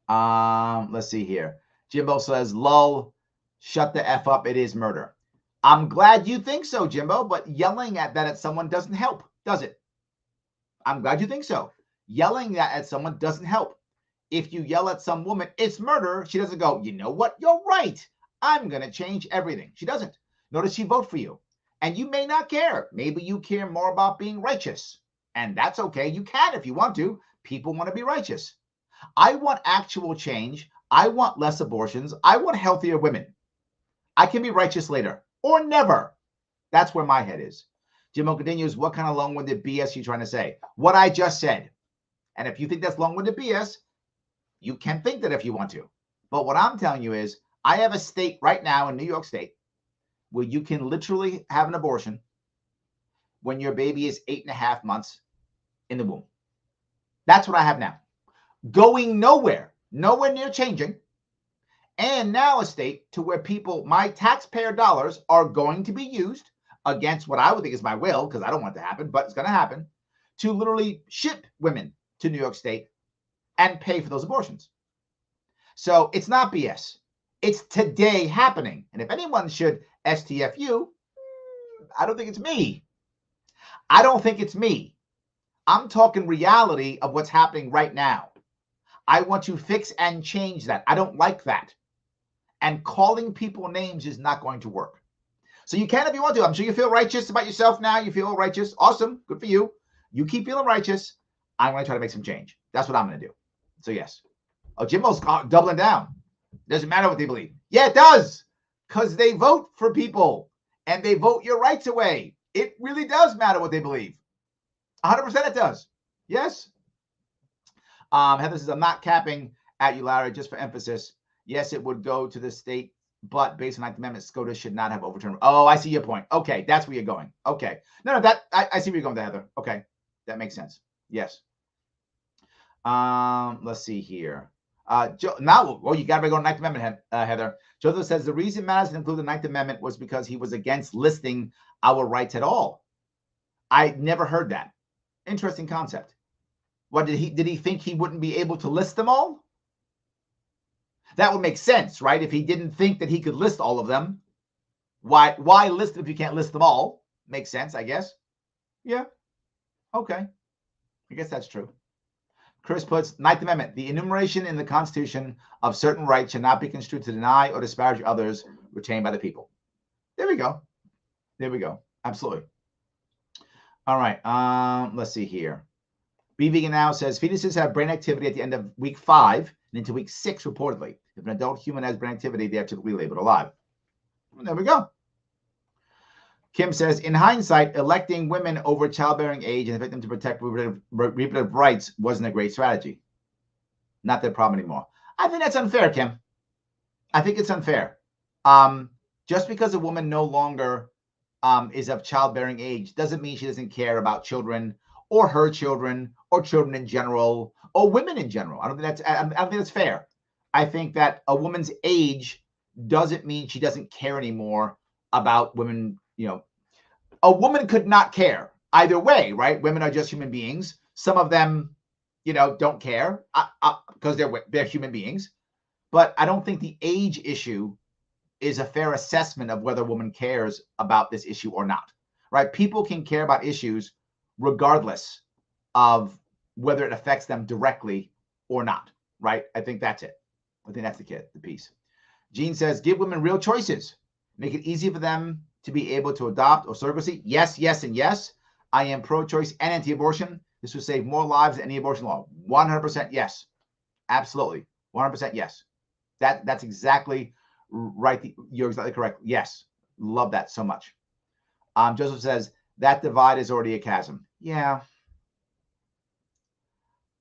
Let's see here. Jimbo says, lull, shut the F up. It is murder. I'm glad you think so, Jimbo, but yelling at someone doesn't help, does it? I'm glad you think so. Yelling at someone doesn't help. If you yell at some woman, it's murder, she doesn't go, you know what? You're right. I'm going to change everything. She doesn't. Nor does she vote for you. And you may not care. Maybe you care more about being righteous. And that's okay. You can if you want to. People want to be righteous. I want actual change. I want less abortions. I want healthier women. I can be righteous later or never. That's where my head is. Jimbo continues, what kind of long-winded BS are you trying to say? What I just said. And if you think that's long-winded BS, you can think that if you want to. But what I'm telling you is, I have a state right now in New York State where you can literally have an abortion when your baby is 8.5 months in the womb. That's what I have now. Going nowhere near changing. and now a state to where people, my taxpayer dollars, are going to be used against what I would think is my will, because I don't want it to happen, but it's going to happen, to literally ship women to New York State and pay for those abortions. So it's not BS. It's today happening. And if anyone should STFU, I don't think it's me. I don't think it's me. I'm talking reality of what's happening right now. I want to fix and change that. I don't like that. And calling people names is not going to work. So you can if you want to. I'm sure you feel righteous about yourself now. You feel righteous. Awesome. Good for you. You keep feeling righteous. I'm going to try to make some change. That's what I'm going to do. So yes. Oh, Jimbo's doubling down. Doesn't matter what they believe. Yeah, it does. Because they vote for people and they vote your rights away. It really does matter what they believe. 100% it does. Yes. Heather says, I'm not capping at you, Larry, just for emphasis. Yes, it would go to the state, but based on 9th Amendment, SCOTUS should not have overturned. Oh, I see your point. Okay, that's where you're going. Okay. No, that I see where you're going there, Heather. Okay, that makes sense. Yes. Let's see here. Now, you got to go to 9th Amendment, Heather. Joseph says the reason Madison included the 9th Amendment was because he was against listing our rights at all. I never heard that. Interesting concept. What did he think he wouldn't be able to list them all? That would make sense, right? If he didn't think that he could list all of them, why list them if you can't list them all? Makes sense, I guess. Yeah. Okay. I guess that's true. Chris puts, 9th Amendment, the enumeration in the Constitution of certain rights should not be construed to deny or disparage others retained by the people. There we go. There we go. Absolutely. All right. Let's see here. Be Vegan Now says fetuses have brain activity at the end of week 5 and into week 6, reportedly. If an adult human has brain activity, they are typically labeled alive. And there we go. Kim says, in hindsight, electing women over childbearing age and them to protect reproductive rights wasn't a great strategy. Not their problem anymore. I think that's unfair, Kim. I think it's unfair. Just because a woman no longer is of childbearing age doesn't mean she doesn't care about children or her children or children in general or women in general. I don't think that's fair. I think that a woman's age doesn't mean she doesn't care anymore about women. You know, a woman could not care either way, right? Women are just human beings. Some of them, don't care because they're human beings. But I don't think the age issue is a fair assessment of whether a woman cares about this issue or not, right? People can care about issues regardless of whether it affects them directly or not, right? I think that's it. I think that's the piece. Jean says, give women real choices. Make it easy for them to be able to adopt or surrogacy. Yes, yes, and yes. I am pro-choice and anti-abortion. This would save more lives than any abortion law. 100% yes. Absolutely. 100% yes. That's exactly right. You're exactly correct. Yes. Love that so much. Joseph says, that divide is already a chasm. Yeah.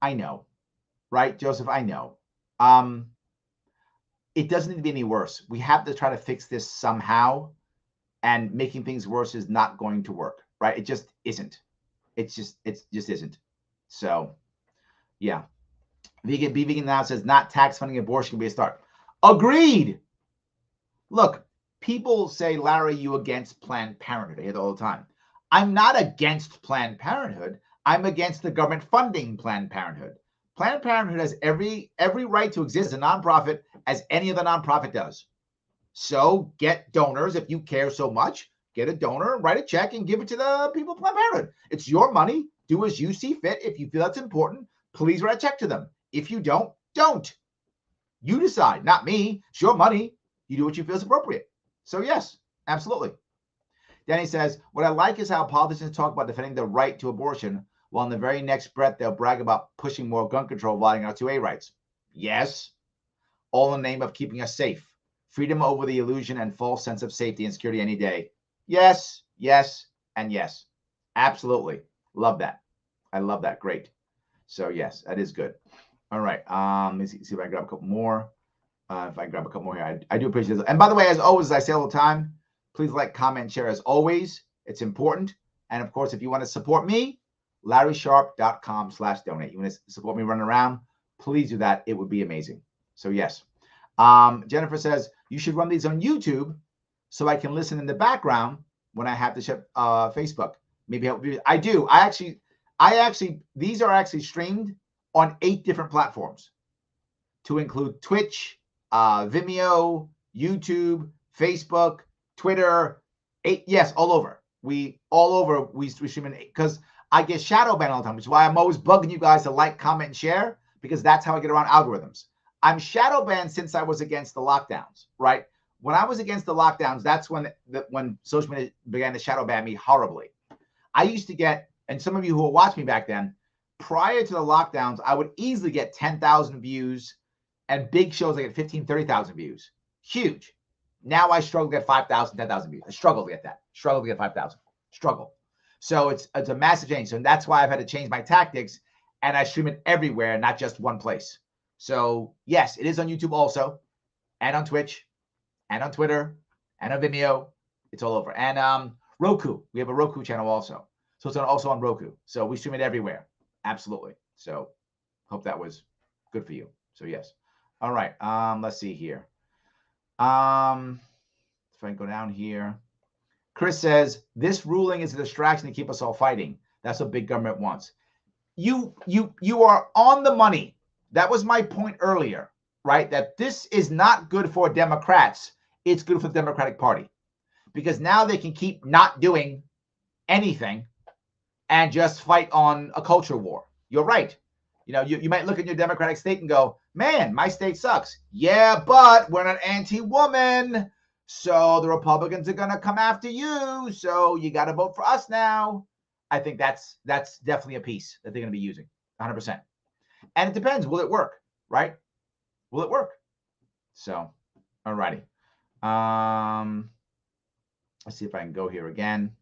I know. Right, Joseph? I know. It doesn't need to be any worse. We have to try to fix this somehow. And making things worse is not going to work, right? It just isn't. It just isn't. So, yeah. Be Vegan Now says, not tax funding abortion can be a start. Agreed. Look, people say, Larry, you against Planned Parenthood. I hear that all the time. I'm not against Planned Parenthood. I'm against the government funding Planned Parenthood. Planned Parenthood has every right to exist as a nonprofit as any other nonprofit does. So get donors. If you care so much, get a donor, write a check, and give it to the people of Planned Parenthood. It's your money. Do as you see fit. If you feel that's important, please write a check to them. If you don't. You decide, not me. It's your money. You do what you feel is appropriate. So yes, absolutely. Danny says, what I like is how politicians talk about defending the right to abortion, while in the very next breath, they'll brag about pushing more gun control, violating our 2A rights. Yes. All in the name of keeping us safe. Freedom over the illusion and false sense of safety and security any day. Yes, yes, and yes. Absolutely. Love that. I love that. Great. So yes, that is good. All right. Let me see if I can grab a couple more. If I can grab a couple more here. I do appreciate this. And by the way, as always, as I say all the time, please like, comment, share as always. It's important. And of course, if you want to support me, LarrySharp.com/donate. You want to support me running around, please do that. It would be amazing. So yes. Jennifer says, you should run these on YouTube so I can listen in the background when I have to check Facebook. Maybe I do. I actually, these are actually streamed on 8 different platforms, to include Twitch, Vimeo, YouTube, Facebook, Twitter. 8, yes, all over. We stream in, because I get shadow banned all the time, which is why I'm always bugging you guys to like, comment, and share, because that's how I get around algorithms. I'm shadow banned since I was against the lockdowns, right? When I was against the lockdowns, that's when social media began to shadow ban me horribly. I used to get, and some of you who will watch me back then, prior to the lockdowns, I would easily get 10,000 views, and big shows I get 15, 30,000 views. Huge. Now I struggle to get 5,000, 10,000 views. I struggle to get that. Struggle to get 5,000. Struggle. So it's a massive change. So that's why I've had to change my tactics, and I stream it everywhere, not just one place. So yes, it is on YouTube also, and on Twitch, and on Twitter, and on Vimeo. It's all over. And Roku. We have a Roku channel also. So it's also on Roku. So we stream it everywhere. Absolutely. So hope that was good for you. So yes. All right. Let's see here. If I can go down here. Chris says, this ruling is a distraction to keep us all fighting. That's what big government wants. You are on the money. That was my point earlier, right? That this is not good for Democrats. It's good for the Democratic Party, because now they can keep not doing anything and just fight on a culture war. You're right. You might look at your Democratic state and go, man, my state sucks. Yeah, but we're an anti-woman, so the Republicans are going to come after you, so you got to vote for us now. I think that's definitely a piece that they're going to be using, 100%. And it depends. Will it work, right? Will it work? So, all righty. Let's see if I can go here again.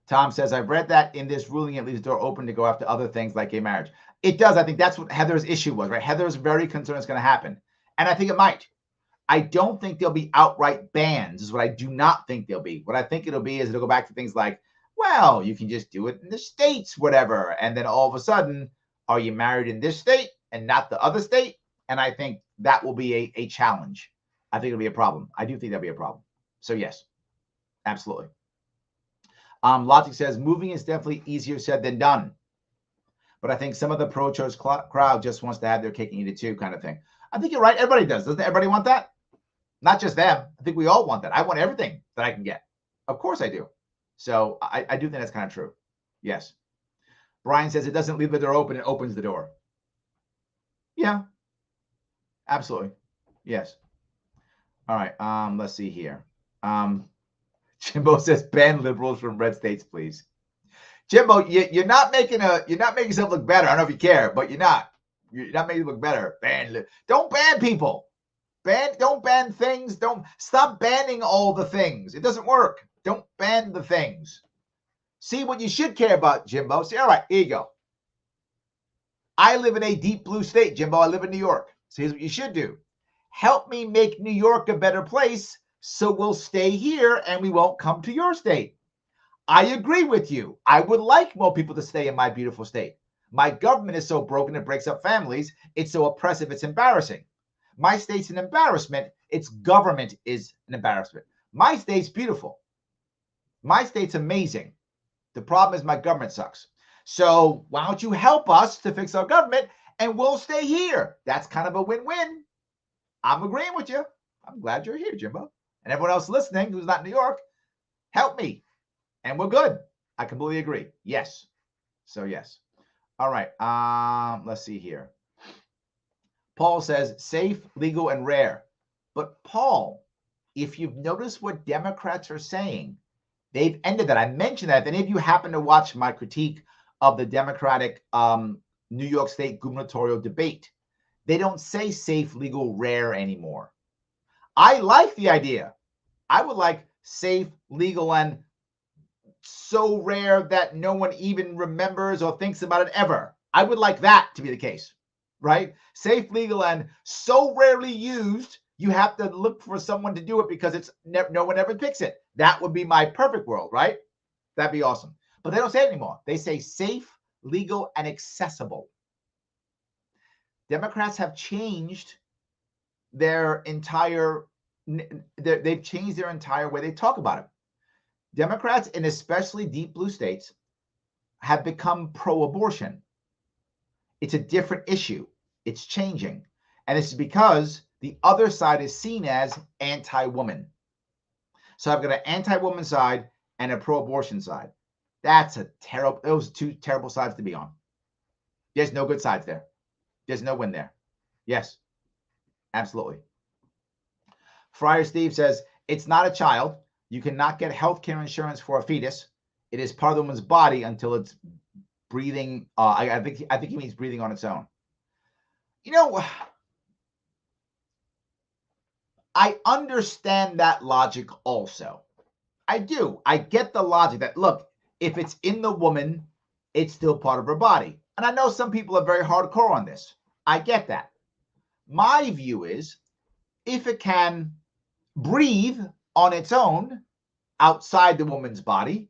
Tom says, I've read that in this ruling, it leaves the door open to go after other things like gay marriage. It does. I think that's what Heather's issue was, right? Heather's very concerned it's going to happen. And I think it might. I don't think there'll be outright bans, is what I do not think there'll be. What I think it'll be is it'll go back to things like, well, you can just do it in the states, whatever. And then all of a sudden, are you married in this state and not the other state? And I think that will be a challenge. I think it'll be a problem. I do think that'll be a problem. So yes, absolutely. Logic says, moving is definitely easier said than done. But I think some of the pro-choice crowd just wants to have their cake and eat it too, kind of thing. I think you're right. Everybody does. Doesn't everybody want that? Not just them. I think we all want that. I want everything that I can get. Of course I do. So I do think that's kind of true. Yes. Brian says, it doesn't leave the door open. It opens the door. Yeah. Absolutely. Yes. All right. Let's see here. Jimbo says, ban liberals from red states, please. Jimbo, you're not making yourself look better. I don't know if you care, but you're not making it look better. Don't ban people. Don't ban things. Don't stop banning all the things. It doesn't work. Don't ban the things. See what you should care about, Jimbo. See, all right, here you go. I live in a deep blue state, Jimbo. I live in New York. So here's what you should do. Help me make New York a better place so we'll stay here and we won't come to your state. I agree with you. I would like more people to stay in my beautiful state. My government is so broken it breaks up families. It's so oppressive, it's embarrassing. My state's an embarrassment. Its government is an embarrassment. My state's beautiful. My state's amazing. The problem is my government sucks. So why don't you help us to fix our government and we'll stay here? That's kind of a win-win. I'm agreeing with you. I'm glad you're here, Jimbo. And everyone else listening who's not in New York, help me. And we're good. I completely agree. Yes. So yes. All right. Let's see here. Paul says safe, legal, and rare. But Paul, if you've noticed what Democrats are saying, they've ended that. I mentioned that. If any of you happen to watch my critique of the Democratic New York State gubernatorial debate, they don't say safe, legal, rare anymore. I like the idea. I would like safe, legal, and so rare that no one even remembers or thinks about it ever. I would like that to be the case, right? Safe, legal, and so rarely used, you have to look for someone to do it because it's no one ever picks it. That would be my perfect world, right? That'd be awesome. But they don't say it anymore. They say safe, legal, and accessible. Democrats have changed they've changed their entire way they talk about it. Democrats in especially deep blue states have become pro-abortion. It's a different issue. It's changing. And it's because the other side is seen as anti-woman. So I've got an anti-woman side and a pro-abortion side. Those are two terrible sides to be on. There's no good sides there. There's no win there. Yes, absolutely. Friar Steve says, it's not a child. You cannot get health care insurance for a fetus. It is part of the woman's body until it's breathing. I think he means breathing on its own. You know, I understand that logic also. I do. I get the logic that, look, if it's in the woman, it's still part of her body. And I know some people are very hardcore on this. I get that. My view is, if it can breathe on its own outside the woman's body,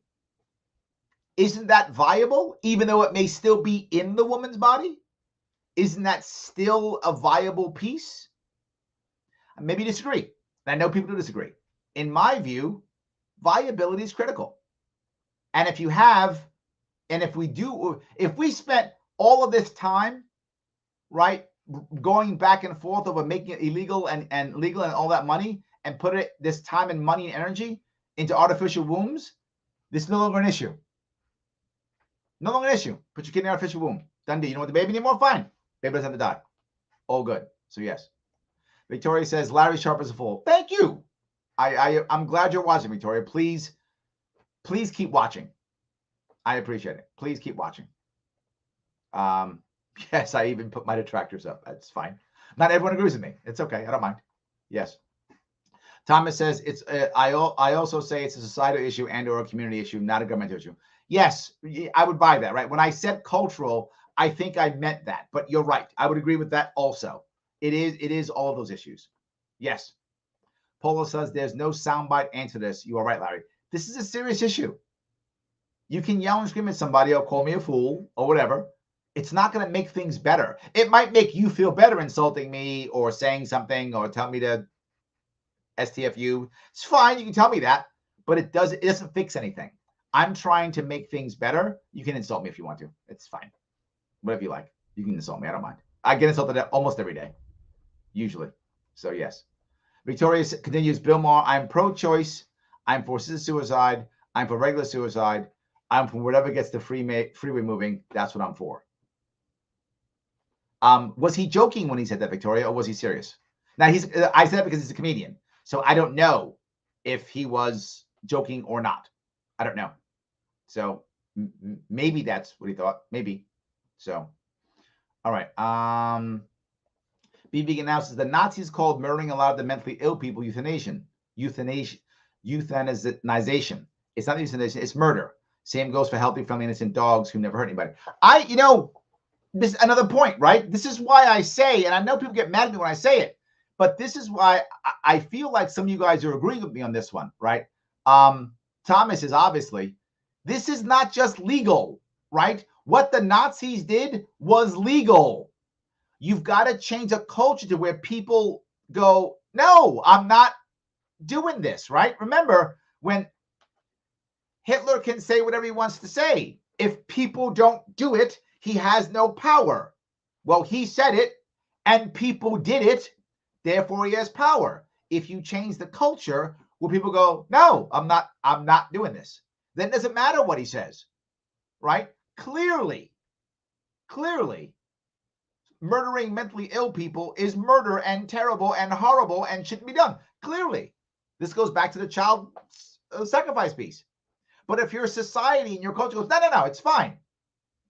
isn't that viable, even though it may still be in the woman's body? Isn't that still a viable piece? Maybe disagree. I know people do disagree. In my view, viability is critical. And if we spent all of this time, right, going back and forth over making it illegal and legal and all that money, and put this time and money and energy into artificial wombs, this is no longer an issue. No longer an issue. Put your kid in an artificial womb. Done deal. You don't want the baby anymore? Fine. Baby doesn't have to die. All good. So yes. Victoria says, Larry Sharp is a fool. Thank you. I'm glad you're watching, Victoria. Please keep watching. I appreciate it. Please keep watching. Yes, I even put my detractors up. That's fine. Not everyone agrees with me. It's okay. I don't mind. Yes. Thomas says, I also say it's a societal issue and or a community issue, not a governmental issue. Yes, I would buy that, right? When I said cultural, I think I meant that. But you're right. I would agree with that also. It is all of those issues. Yes. Polo says there's no soundbite answer to this. You are right, Larry. This is a serious issue. You can yell and scream at somebody or call me a fool or whatever. It's not going to make things better. It might make you feel better insulting me or saying something or tell me to STFU. It's fine. You can tell me that, but it doesn't fix anything. I'm trying to make things better. You can insult me if you want to. It's fine. Whatever you like. You can insult me. I don't mind. I get insulted almost every day, usually. So yes. Victoria continues, Bill Maher, I'm pro-choice. I'm for assisted suicide. I'm for regular suicide. I'm for whatever gets the freeway moving. That's what I'm for. Was he joking when he said that, Victoria, or was he serious? Now, I said that because he's a comedian. So I don't know if he was joking or not. I don't know. So maybe that's what he thought. Maybe. So, all right. BB announces the Nazis called murdering a lot of the mentally ill people euthanization. Euthanization. It's not euthanization. It's murder. Same goes for healthy, friendly, innocent dogs who never hurt anybody. This is another point, right? This is why I say, and I know people get mad at me when I say it, but this is why I feel like some of you guys are agreeing with me on this one, right? Thomas is obviously, this is not just legal, right? What the Nazis did was legal. You've got to change a culture to where people go, no, I'm not doing this, right? Remember, when Hitler can say whatever he wants to say, if people don't do it, he has no power. Well, he said it and people did it. Therefore, he has power. If you change the culture where people go, no, I'm not doing this, then it doesn't matter what he says, right? Clearly, murdering mentally ill people is murder and terrible and horrible and shouldn't be done. Clearly, this goes back to the child sacrifice piece. But if your society and your culture goes, no, it's fine,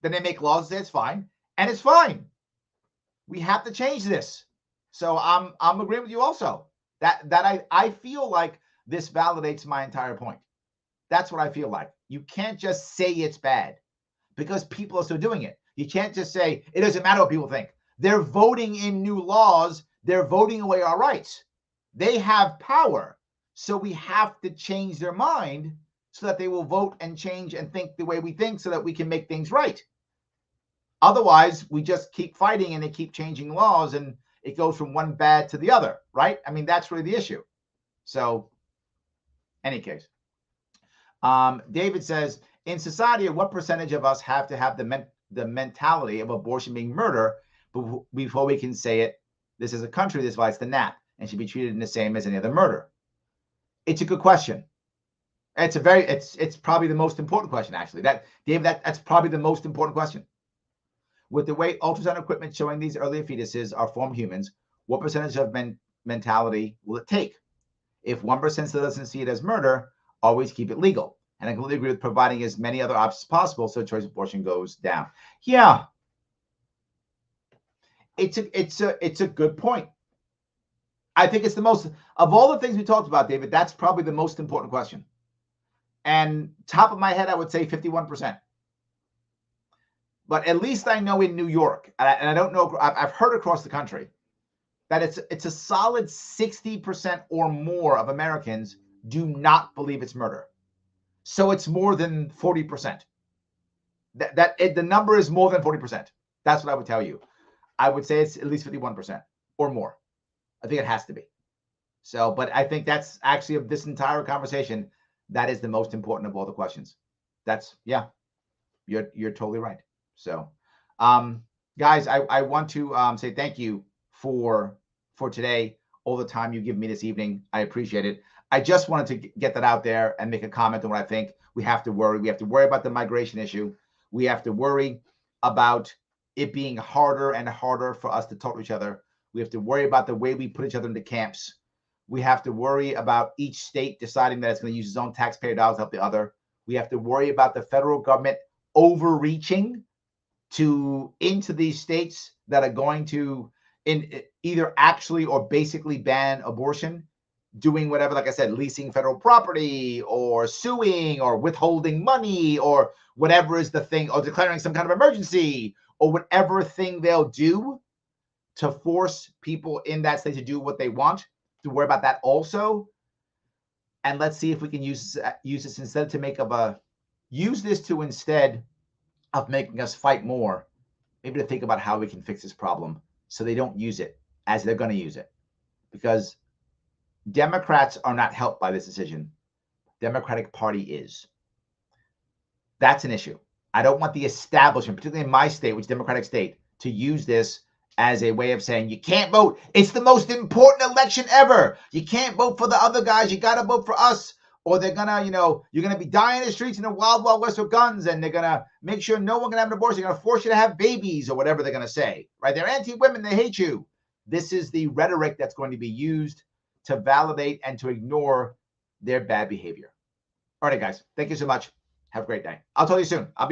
then they make laws that say it's fine, and it's fine. We have to change this. So I'm agreeing with you also. That I feel like this validates my entire point. That's what I feel like. You can't just say it's bad because people are still doing it. You can't just say it doesn't matter what people think. They're voting in new laws. They're voting away our rights. They have power. So we have to change their mind so that they will vote and change and think the way we think so that we can make things right. Otherwise, we just keep fighting and they keep changing laws. And it goes from one bad to the other, right? I mean, that's really the issue. So, any case, David says, in society, what percentage of us have to have the mentality of abortion being murder before we can say it? This is a country that violates the NAP and should be treated in the same as any other murder. It's a good question. It's probably the most important question, actually. That's probably the most important question. With the way ultrasound equipment showing these earlier fetuses are formed humans, what percentage of mentality will it take? If 1% still doesn't see it as murder, always keep it legal. And I completely agree with providing as many other options as possible so choice abortion goes down. Yeah, it's a good point. I think it's the most, of all the things we talked about, David, that's probably the most important question. And top of my head, I would say 51%. But at least I know in New York, and I don't know, I've heard across the country that it's a solid 60% or more of Americans do not believe it's murder. So it's more than 40%. The number is more than 40%. That's what I would tell you. I would say it's at least 51% or more. I think it has to be. So, but I think that's actually, of this entire conversation, that is the most important of all the questions. That's, yeah, you're totally right. So, guys, I want to say thank you for today, all the time you give me this evening. I appreciate it. I just wanted to get that out there and make a comment on what I think we have to worry. We have to worry about the migration issue. We have to worry about it being harder and harder for us to talk to each other. We have to worry about the way we put each other into camps. We have to worry about each state deciding that it's going to use its own taxpayer dollars to help the other. We have to worry about the federal government overreaching into these states that are going to either actually or basically ban abortion, doing whatever, like I said, leasing federal property or suing or withholding money or whatever is the thing, or declaring some kind of emergency or whatever thing they'll do to force people in that state to do what they want, to worry about that also. And let's see if we can use this instead to make instead of making us fight more, maybe to think about how we can fix this problem so they don't use it as they're going to use it. Because Democrats are not helped by this decision. Democratic Party is. That's an issue. I don't want the establishment, particularly in my state, which is a Democratic state, to use this as a way of saying, you can't vote. It's the most important election ever. You can't vote for the other guys. You got to vote for us. Or they're going to, you're going to be dying in the streets in the wild, wild west with guns, and they're going to make sure no one can have an abortion. They're going to force you to have babies or whatever they're going to say, right? They're anti-women. They hate you. This is the rhetoric that's going to be used to validate and to ignore their bad behavior. All right, guys. Thank you so much. Have a great day. I'll talk to you soon. I'll be